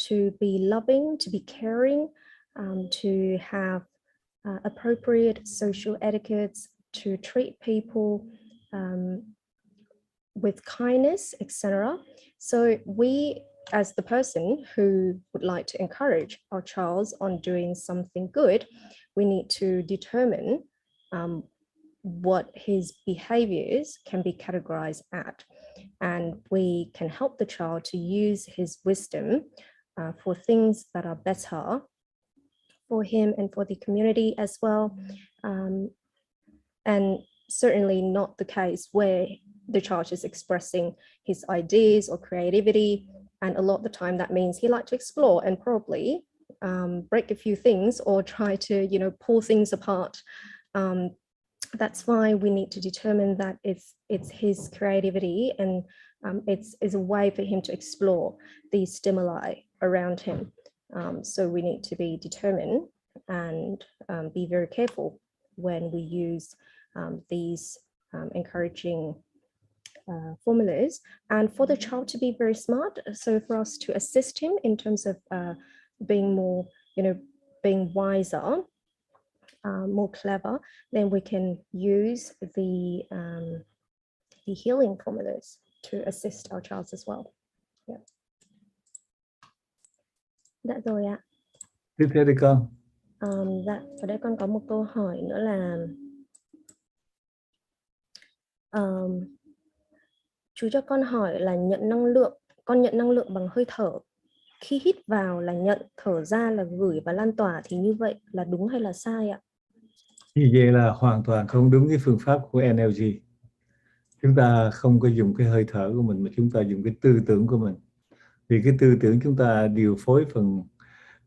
to be loving, to be caring, to have appropriate social etiquettes, to treat people with kindness, etc. So we, as the person who would like to encourage our child on doing something good, we need to determine what his behaviors can be categorized at. And we can help the child to use his wisdom for things that are better for him and for the community as well. And certainly not the case where the child is expressing his ideas or creativity. And a lot of the time that means he likes to explore and probably break a few things or try to, you know, pull things apart. That's why we need to determine that it's his creativity and it's a way for him to explore these stimuli around him. So we need to be determined and be very careful when we use these encouraging formulas, and for the child to be very smart. So for us to assist him in terms of being more, you know, being wiser, more clever, then we can use the healing formulas to assist our child as well. Yeah. Dạ rồi ạ. Tiếp theo đi con. Dạ, ở đây con có một câu hỏi nữa là chú cho con hỏi là nhận năng lượng, con nhận năng lượng bằng hơi thở. Khi hít vào là nhận, thở ra là gửi và lan tỏa, thì như vậy là đúng hay là sai ạ? Như vậy là hoàn toàn không đúng cái phương pháp của NLG. Chúng ta không có dùng cái hơi thở của mình mà chúng ta dùng cái tư tưởng của mình. Vì cái tư tưởng chúng ta điều phối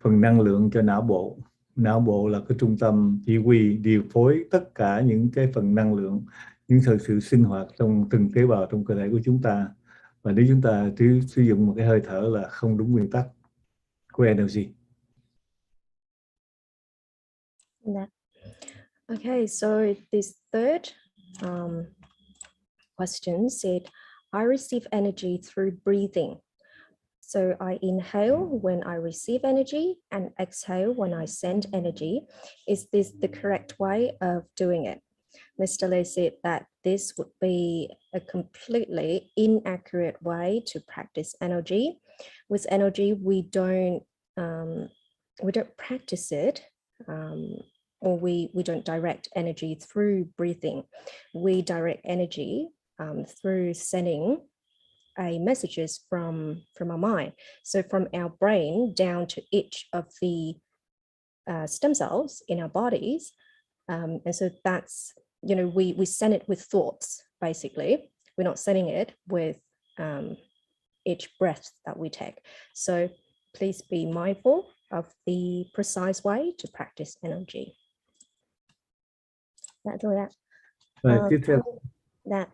phần năng lượng cho não bộ. Não bộ là cái trung tâm chỉ huy điều phối tất cả những cái phần năng lượng, những sự sinh hoạt trong từng tế bào trong cơ thể của chúng ta. Và nếu chúng ta chỉ sử dụng một cái hơi thở là không đúng nguyên tắc của NLG. Yeah. Okay, so this third question said, I receive energy through breathing. So I inhale when I receive energy and exhale when I send energy. Is this the correct way of doing it? Mr. Lê said that this would be a completely inaccurate way to practice energy. With energy, we don't practice it, or we don't direct energy through breathing. We direct energy through sending messages from our mind. So from our brain down to each of the stem cells in our bodies. And so that's, you know, we send it with thoughts, basically. We're not sending it with each breath that we take. So please be mindful of the precise way to practice energy. Dạ rồi ạ. Tiếp theo. Dạ.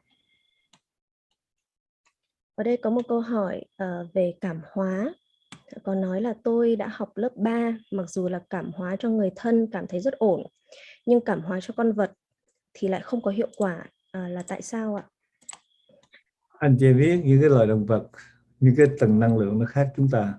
Ở đây có một câu hỏi về cảm hóa. Có nói là tôi đã học lớp 3, mặc dù là cảm hóa cho người thân cảm thấy rất ổn, nhưng cảm hóa cho con vật thì lại không có hiệu quả, là tại sao ạ? Anh chị biết những cái loài động vật, những cái tầng năng lượng nó khác chúng ta.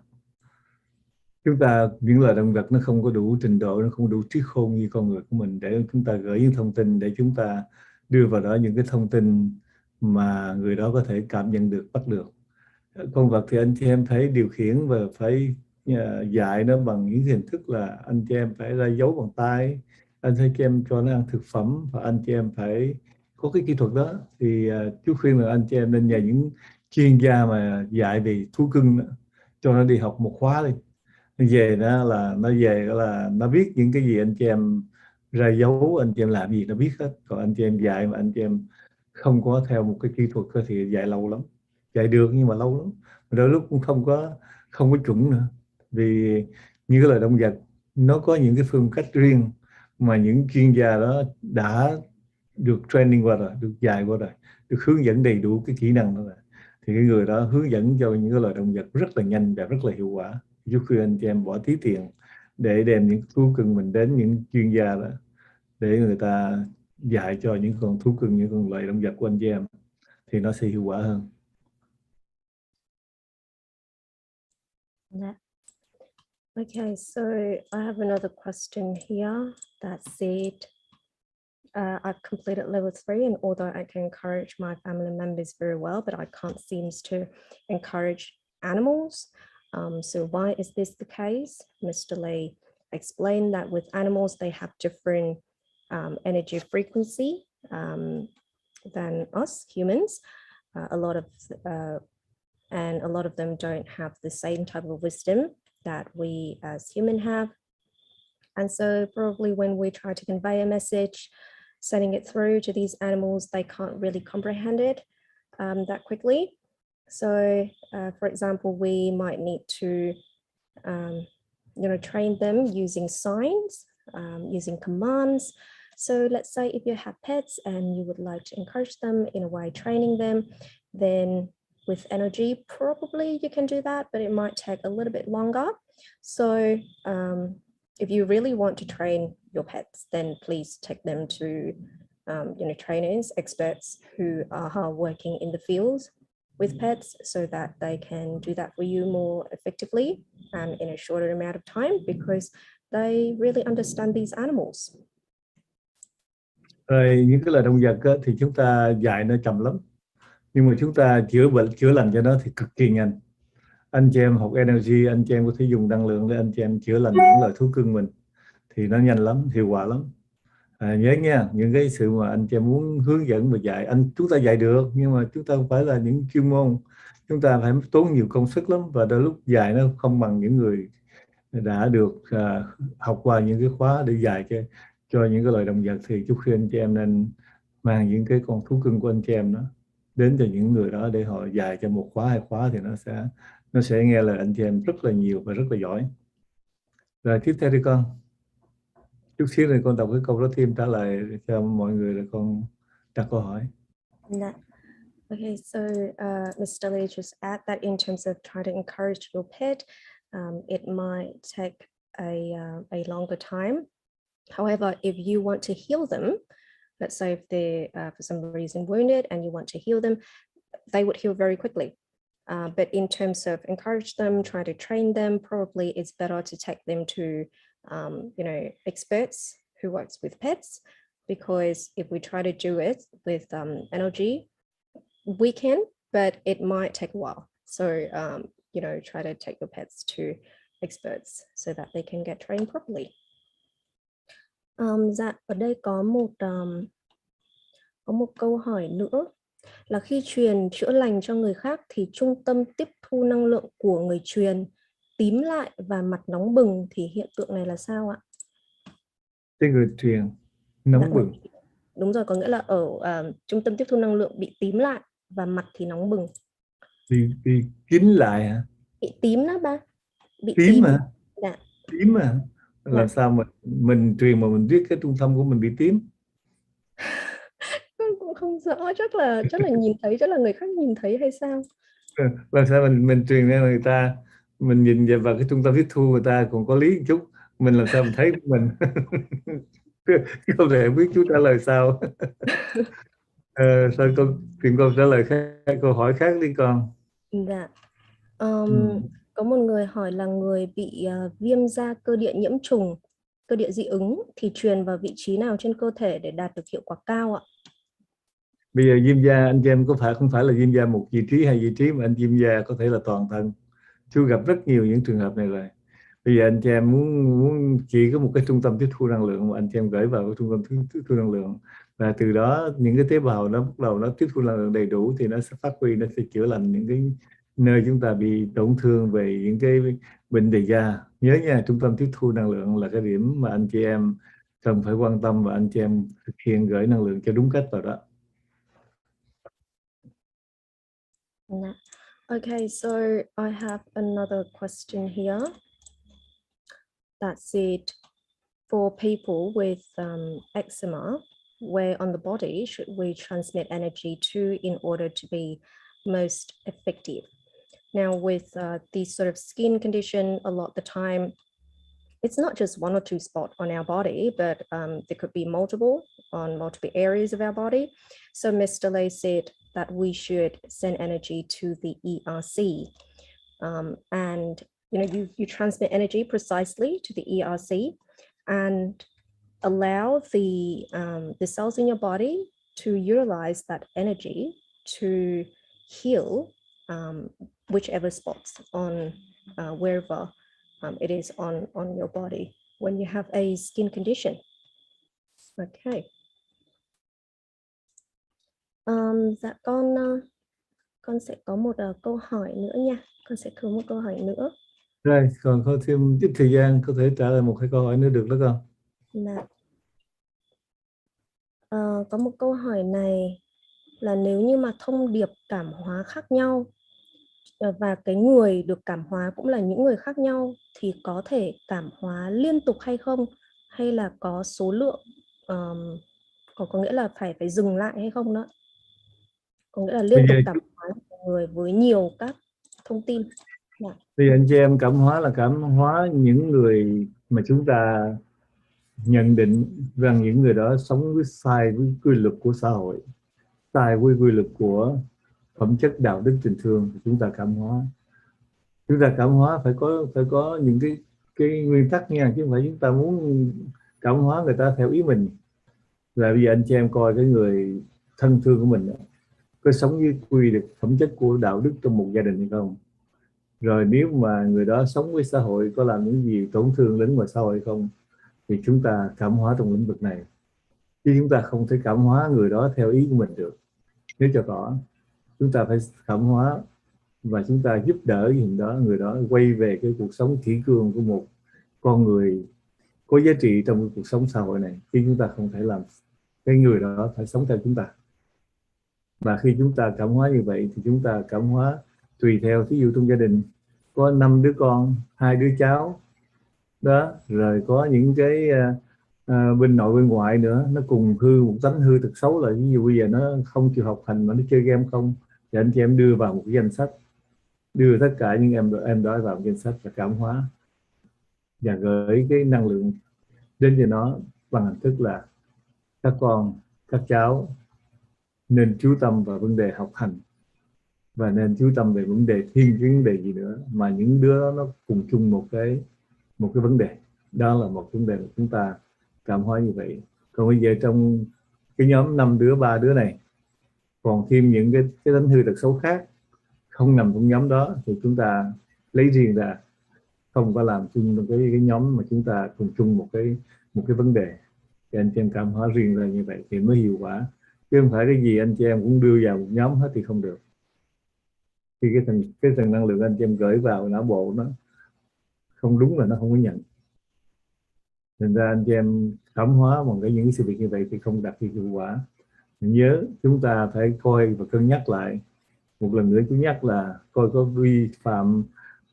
Những loài động vật nó không có đủ trình độ, nó không đủ trí khôn như con người của mình để chúng ta gửi những thông tin, để chúng ta đưa vào đó những cái thông tin mà người đó có thể cảm nhận được, bắt được. Con vật thì anh chị em phải điều khiển và phải dạy nó bằng những hình thức là anh chị em phải ra dấu bằng tay, anh chị em cho nó ăn thực phẩm, và anh chị em phải có cái kỹ thuật đó. Thì chú khuyên là anh chị em nên nhờ những chuyên gia mà dạy về thú cưng đó, cho nó đi học một khóa đi. Về đó là nó về là nó biết những cái gì anh chị em ra dấu, anh chị em làm gì nó biết hết. Còn anh chị em dạy mà anh chị em không có theo một cái kỹ thuật thì dạy lâu lắm, dạy được nhưng mà lâu lắm, đôi lúc cũng không có chuẩn nữa. Vì những cái loài động vật nó có những cái phương cách riêng mà những chuyên gia đó đã được training qua rồi, được dạy qua rồi, được hướng dẫn đầy đủ cái kỹ năng đó rồi. Thì cái người đó hướng dẫn cho những cái loài động vật rất là nhanh và rất là hiệu quả. Chú khuyên anh chị em bỏ tí tiền để đem những thú cưng mình đến những chuyên gia đó để người ta dạy cho những con thú cưng, những con loài động vật của anh chị em thì nó sẽ hiệu quả hơn. Yeah. Okay, so I have another question here that said, I've completed level 3, and although I can encourage my family members very well, but I can't seem to encourage animals. So why is this the case? Mr. Lee explained that with animals, they have different energy frequency, than us humans. A lot of them don't have the same type of wisdom that we as humans have. And so probably when we try to convey a message, sending it through to these animals, they can't really comprehend it that quickly. So, for example, we might need to, train them using signs, using commands. So let's say if you have pets and you would like to encourage them in a way, training them, then with energy, probably you can do that, but it might take a little bit longer. So if you really want to train your pets, then please take them to trainers, experts who are working in the fields with pets so that they can do that for you more effectively and in a shorter amount of time, because they really understand these animals. Rồi những cái loài động vật á, thì chúng ta dạy nó chậm lắm, nhưng mà chúng ta chữa lành cho nó thì cực kỳ nhanh. Anh chị em học energy, anh chị em có thể dùng năng lượng để anh chị em chữa lành những loài thú cưng mình thì nó nhanh lắm, hiệu quả lắm. Nhớ nha, những cái sự mà anh chị em muốn hướng dẫn và dạy, chúng ta dạy được, nhưng mà chúng ta không phải là những chuyên môn, chúng ta phải tốn nhiều công sức lắm, và đôi lúc dạy nó không bằng những người đã được học qua những cái khóa để dạy cho những cái loài động vật. Thì chúc khi anh chị em nên mang những cái con thú cưng của anh chị em đó đến cho những người đó để họ dạy cho một khóa, 2 khóa, thì nó sẽ nghe lời anh chị em rất là nhiều và rất là giỏi. Rồi tiếp theo đi con. Chút xíu rồi con đọc cái câu đó thêm trả lời cho mọi người rồi con đặt câu hỏi. Yeah. Okay, so Mr. Lee just add that in terms of trying to encourage your pet, it might take a longer time. However, if you want to heal them, let's say if they're for some reason wounded and you want to heal them, they would heal very quickly. But in terms of encourage them, try to train them, probably it's better to take them to experts who works with pets, because if we try to do it with energy, we can, but it might take a while. So try to take your pets to experts so that they can get trained properly. Dạ, ở đây có một câu hỏi nữa là khi truyền chữa lành cho người khác thì trung tâm tiếp thu năng lượng của người truyền tím lại và mặt nóng bừng, thì hiện tượng này là sao ạ? Cái người truyền nóng bừng. Đúng rồi, có nghĩa là ở trung tâm tiếp thu năng lượng bị tím lại và mặt thì nóng bừng. Bị kín lại hả? Bị tím đó ba. Bị tím hả? Dạ. Tím hả? Làm sao mà mình truyền mà mình biết cái trung tâm của mình bị tím? Con cũng không rõ, chắc là nhìn thấy, chắc là người khác nhìn thấy hay sao? Làm sao mình truyền ra người ta, mình nhìn vào cái trung tâm tiếp thu người ta còn có lý một chút, mình làm sao mình thấy mình? Câu này không biết chú trả lời sao. Sao con truyền câu trả lời khác, câu hỏi khác đi con. Dạ. Có một người hỏi là người bị viêm da cơ địa nhiễm trùng, cơ địa dị ứng thì truyền vào vị trí nào trên cơ thể để đạt được hiệu quả cao ạ? Bây giờ viêm da anh chị em không phải là viêm da một vị trí hay vị trí, mà anh viêm da có thể là toàn thân. Chú gặp rất nhiều những trường hợp này rồi. Bây giờ anh chị em muốn chỉ có một cái trung tâm tiếp thu năng lượng mà anh chị em gửi vào cái trung tâm tiếp thu năng lượng, và từ đó những cái tế bào nó bắt đầu nó tiếp thu năng lượng đầy đủ thì nó sẽ phát huy, nó sẽ chữa lành những cái nơi chúng ta bị tổn thương về những cái bệnh về da. Nhớ nha, trung tâm tiếp thu năng lượng là cái điểm mà anh chị em cần phải quan tâm, và anh chị em thực hiện gửi năng lượng cho đúng cách vào đó. Okay, so I have another question here. That's it. For people with eczema, where on the body should we transmit energy to in order to be most effective? Now, with these sort of skin condition, a lot of the time, it's not just one or two spots on our body, but there could be multiple areas of our body. So Mr. Lay said that we should send energy to the ERC, and you transmit energy precisely to the ERC and allow the cells in your body to utilize that energy to heal whichever spots on wherever it is on your body when you have a skin condition. Okay. Dạ con sẽ có một câu hỏi nữa nha. Con sẽ có một câu hỏi nữa. Rồi, còn có thêm chút thời gian có thể trả lời một hai câu hỏi nữa được đó con. Dạ. Có một câu hỏi này là nếu như mà thông điệp cảm hóa khác nhau và cái người được cảm hóa cũng là những người khác nhau thì có thể cảm hóa liên tục hay không, hay là có số lượng có nghĩa là phải dừng lại hay không đó, có nghĩa là liên tục cảm hóa một người với nhiều các thông tin. Thì anh chị em cảm hóa là cảm hóa những người mà chúng ta nhận định rằng những người đó sống sai với quy luật của xã hội, sai với quy luật của phẩm chất đạo đức tình thương, thì chúng ta cảm hóa. Chúng ta cảm hóa phải có những cái nguyên tắc nha, chứ không phải chúng ta muốn cảm hóa người ta theo ý mình. Là bây giờ anh chị em coi cái người thân thương của mình có sống với quy luật phẩm chất của đạo đức trong một gia đình hay không, rồi nếu mà người đó sống với xã hội có làm những gì tổn thương đến ngoài xã hội hay không, thì chúng ta cảm hóa trong lĩnh vực này. Chứ chúng ta không thể cảm hóa người đó theo ý của mình được. Nếu cho rõ, chúng ta phải cảm hóa và chúng ta giúp đỡ người đó quay về cái cuộc sống kỷ cương của một con người có giá trị trong cái cuộc sống xã hội này. Chứ chúng ta không thể làm cái người đó phải sống theo chúng ta. Và khi chúng ta cảm hóa như vậy thì chúng ta cảm hóa tùy theo, ví dụ trong gia đình có 5 đứa con, 2 đứa cháu đó, rồi có những cái bên nội bên ngoại nữa, nó cùng hư một tánh hư tật xấu, là ví dụ bây giờ nó không chịu học hành mà nó chơi game không, thì anh chị em đưa vào một cái danh sách, đưa tất cả những em đó vào một danh sách và cảm hóa và gửi cái năng lượng đến cho nó bằng hình thức là các con, các cháu nên chú tâm vào vấn đề học hành và nên chú tâm về vấn đề thiên, cái vấn đề gì nữa mà những đứa đó nó cùng chung một cái vấn đề. Đó là một vấn đề mà chúng ta cảm hóa như vậy. Còn bây giờ trong cái nhóm 5 đứa, 3 đứa này còn thêm những cái tánh hư tật xấu khác không nằm trong nhóm đó, thì chúng ta lấy riêng ra, không có làm chung trong cái nhóm mà chúng ta cùng chung một cái vấn đề, thì anh chị em cảm hóa riêng ra như vậy thì mới hiệu quả. Chứ không phải cái gì anh chị em cũng đưa vào một nhóm hết thì không được. Khi cái tầng năng lượng anh chị em gửi vào não bộ nó không đúng là nó không có nhận. Thành ra anh chị em cảm hóa bằng những cái sự việc như vậy thì không đạt được hiệu quả. Mình nhớ chúng ta phải coi và cân nhắc lại một lần nữa, chú nhắc là coi có vi phạm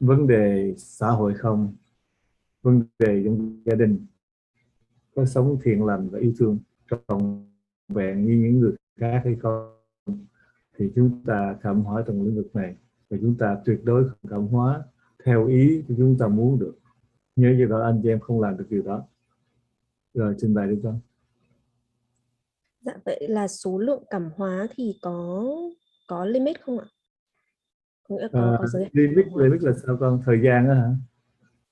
vấn đề xã hội không, vấn đề trong gia đình có sống thiện lành và yêu thương trọn vẹn như những người khác hay không, thì chúng ta cảm hóa trong lĩnh vực này. Và chúng ta tuyệt đối không cảm hóa theo ý của chúng ta muốn được. Nhớ như vậy, anh chị em không làm được điều đó. Rồi trình bày đi con. Dạ, vậy là số lượng cảm hóa thì có limit không ạ? Có giới hạn. Limit là sao con? Thời gian đó hả?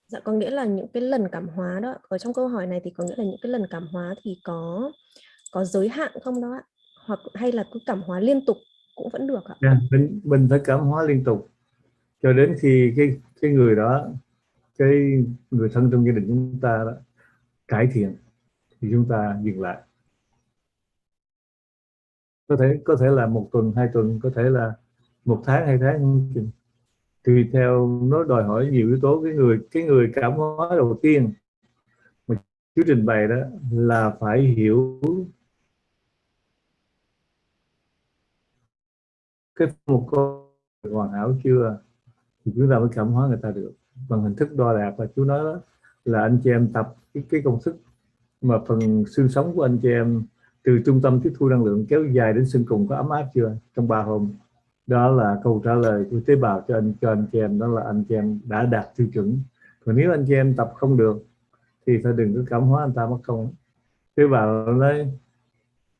Dạ, có nghĩa là những cái lần cảm hóa đó, ở trong câu hỏi này thì có nghĩa là những cái lần cảm hóa thì có giới hạn không đó ạ? Hoặc hay là cứ cảm hóa liên tục cũng vẫn được ạ? Yeah, mình phải cảm hóa liên tục cho đến khi cái người đó, cái người thân trong gia đình chúng ta đó cải thiện thì chúng ta dừng lại. Có thể là 1 tuần, 2 tuần, có thể là 1 tháng, 2 tháng, tùy theo, nó đòi hỏi nhiều yếu tố. Cái người cảm hóa đầu tiên mà chú trình bày đó là phải hiểu một con hoàn hảo chưa, thì chúng ta mới cảm hóa người ta được. Bằng hình thức đo đạc là chú nói đó, là anh chị em tập cái công thức mà phần xương sống của anh chị em từ trung tâm tiếp thu năng lượng kéo dài đến xương cùng có ấm áp chưa trong 3 hôm. Đó là câu trả lời của tế bào cho anh chị em, đó là anh chị em đã đạt tiêu chuẩn. Còn nếu anh chị em tập không được thì phải đừng có cảm hóa anh ta mất công. Tế bào nói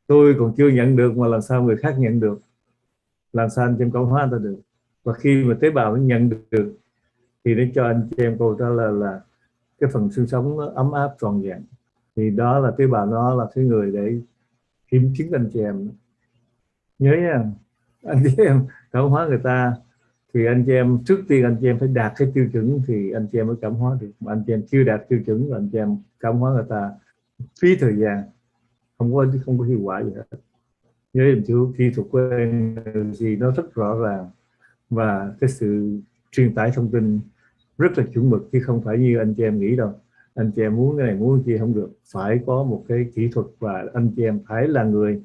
tôi còn chưa nhận được mà làm sao người khác nhận được, làm sao anh chị em cảm hóa anh ta được. Và khi mà tế bào nó nhận được thì nó cho anh chị em câu trả lời là cái phần xương sống nó ấm áp trọn vẹn, thì đó là tế bào nó là cái người để kiểm chứng anh chị em. Nhớ nha, anh chị em cảm hóa người ta thì anh chị em trước tiên anh chị em phải đạt cái tiêu chuẩn thì anh chị em mới cảm hóa được. Mà anh chị em chưa đạt tiêu chuẩn là anh chị em cảm hóa người ta phí thời gian, không có hiệu quả gì hết. Với chữ kỹ thuật của NLG nó rất rõ ràng và cái sự truyền tải thông tin rất là chuẩn mực, chứ không phải như anh chị em nghĩ đâu. Anh chị em muốn cái này muốn cái kia không được, phải có một cái kỹ thuật và anh chị em phải là người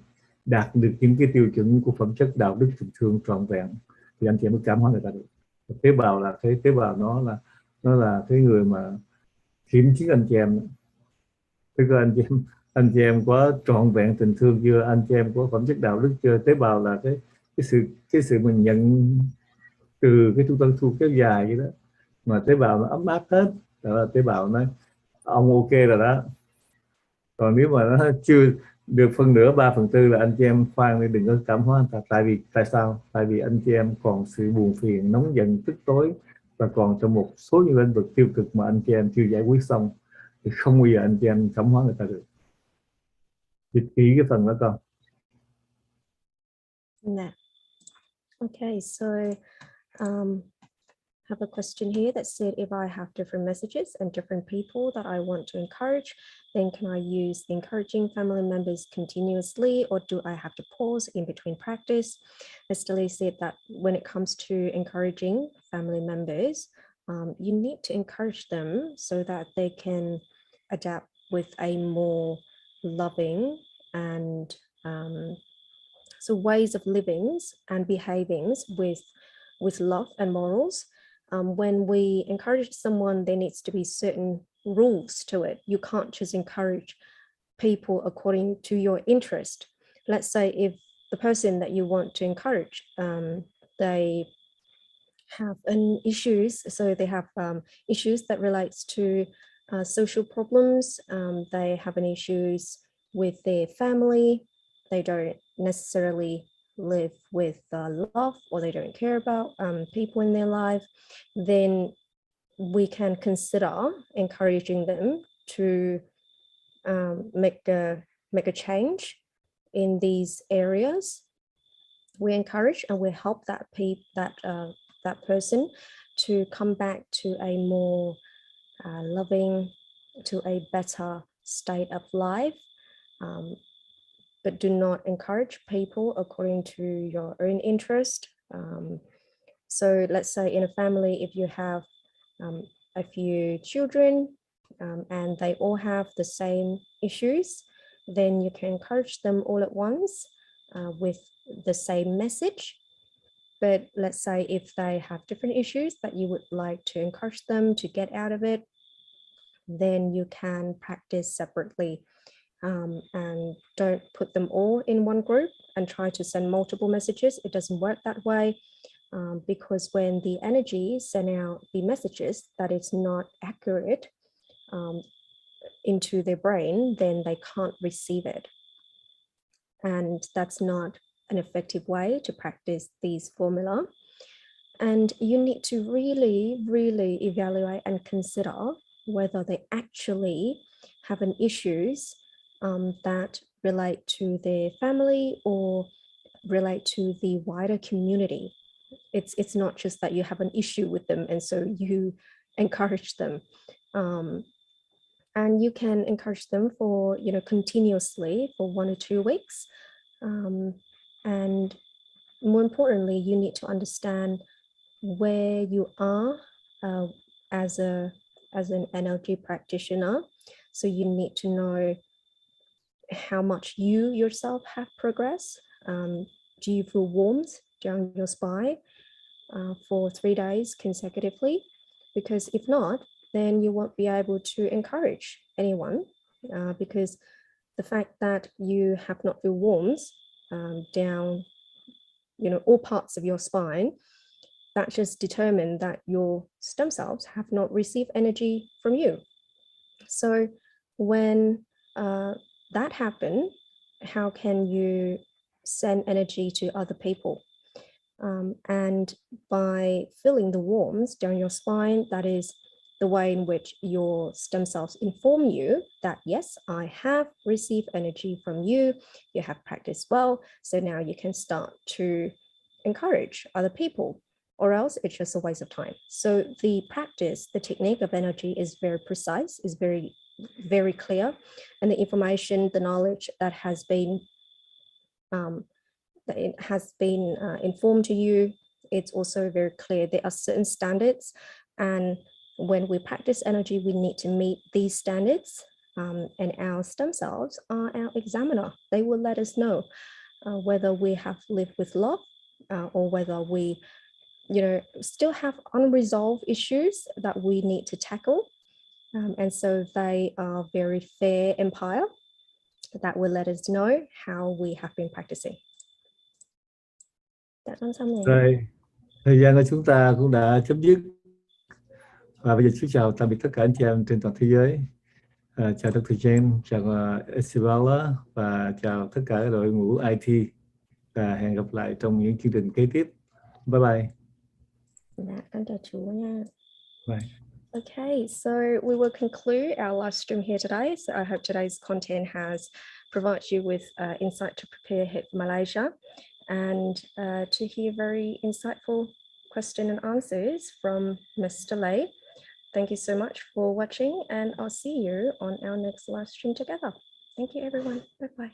đạt được những cái tiêu chuẩn của phẩm chất đạo đức tình thương trọn vẹn thì anh chị em mới cảm hóa người ta được. Tế bào là cái tế bào, nó là cái người mà kiểm chứng anh chị em. Tức là anh chị em có trọn vẹn tình thương chưa, anh chị em có phẩm chất đạo đức chưa. Tế bào là cái sự mình nhận từ cái trung tâm thu kéo dài vậy đó, mà tế bào nó ấm áp hết, đó là tế bào nói ông ok rồi đó. Còn nếu mà nó chưa được phân nửa 3/4 là anh chị em khoan đi, đừng có cảm hóa anh ta. Tại sao? Tại vì anh chị em còn sự buồn phiền, nóng giận, tức tối và còn trong một số những lĩnh vực tiêu cực mà anh chị em chưa giải quyết xong thì không bao giờ anh chị em cảm hóa người ta được. Dịch kỹ cái phần đó con. Nah. Okay, so have a question here that said, if I have different messages and different people that I want to encourage, then can I use the encouraging family members continuously, or do I have to pause in between practice? Mr. Lee said that when it comes to encouraging family members, you need to encourage them so that they can adapt with a more loving and so ways of livings and behavings with love and morals. When we encourage someone, there needs to be certain rules to it. You can't just encourage people according to your interest. Let's say if the person that you want to encourage, they have issues, so they have issues that relates to social problems, they have an issues with their family, they don't necessarily live with love, or they don't care about people in their life, then we can consider encouraging them to make a change in these areas. We encourage and we help that person to come back to a more loving, to a better state of life. But do not encourage people according to your own interest. So let's say in a family, if you have a few children and they all have the same issues, then you can encourage them all at once with the same message. But let's say if they have different issues that you would like to encourage them to get out of it, then you can practice separately. And don't put them all in one group and try to send multiple messages. It doesn't work that way, because when the energy send out the messages that it's not accurate into their brain, then they can't receive it. And that's not an effective way to practice these formula. And you need to really, really evaluate and consider whether they actually have an issues that relate to their family or relate to the wider community. It's not just that you have an issue with them and so you encourage them. And you can encourage them for, continuously for 1 or 2 weeks. And more importantly, you need to understand where you are as an NLG practitioner. So you need to know how much you yourself have progressed. Do you feel warmth down your spine for 3 days consecutively? Because if not, then you won't be able to encourage anyone, because the fact that you have not feel warmth down, all parts of your spine, that just determines that your stem cells have not received energy from you. So when that happens, how can you send energy to other people? And by feeling the warmth down your spine, that is the way in which your stem cells inform you that, yes, I have received energy from you, you have practiced well, so now you can start to encourage other people, or else it's just a waste of time. So the practice, the technique of energy is very precise, is very, very clear, and the information, the knowledge that has been that it has been informed to you. It's also very clear there are certain standards, and when we practice energy, we need to meet these standards. And our stem cells are our examiner. They will let us know whether we have lived with love or whether we, still have unresolved issues that we need to tackle. And so they are very fair empire that will let us know how we have been practicing. Rồi, thời gian của chúng ta cũng đã chấm dứt. Và bây giờ xin chào tạm biệt tất cả anh chị em trên toàn thế giới. Chào Dr. James, chào Isabella và chào tất cả đội ngũ IT. Và hẹn gặp lại trong những chương trình kế tiếp. Bye bye. Bye. Okay, so we will conclude our live stream here today. So I hope today's content has provided you with insight to prepare HİT for Malaysia and to hear very insightful question and answers from Mr. Lei. Thank you so much for watching, and I'll see you on our next live stream together. Thank you, everyone. Bye-bye.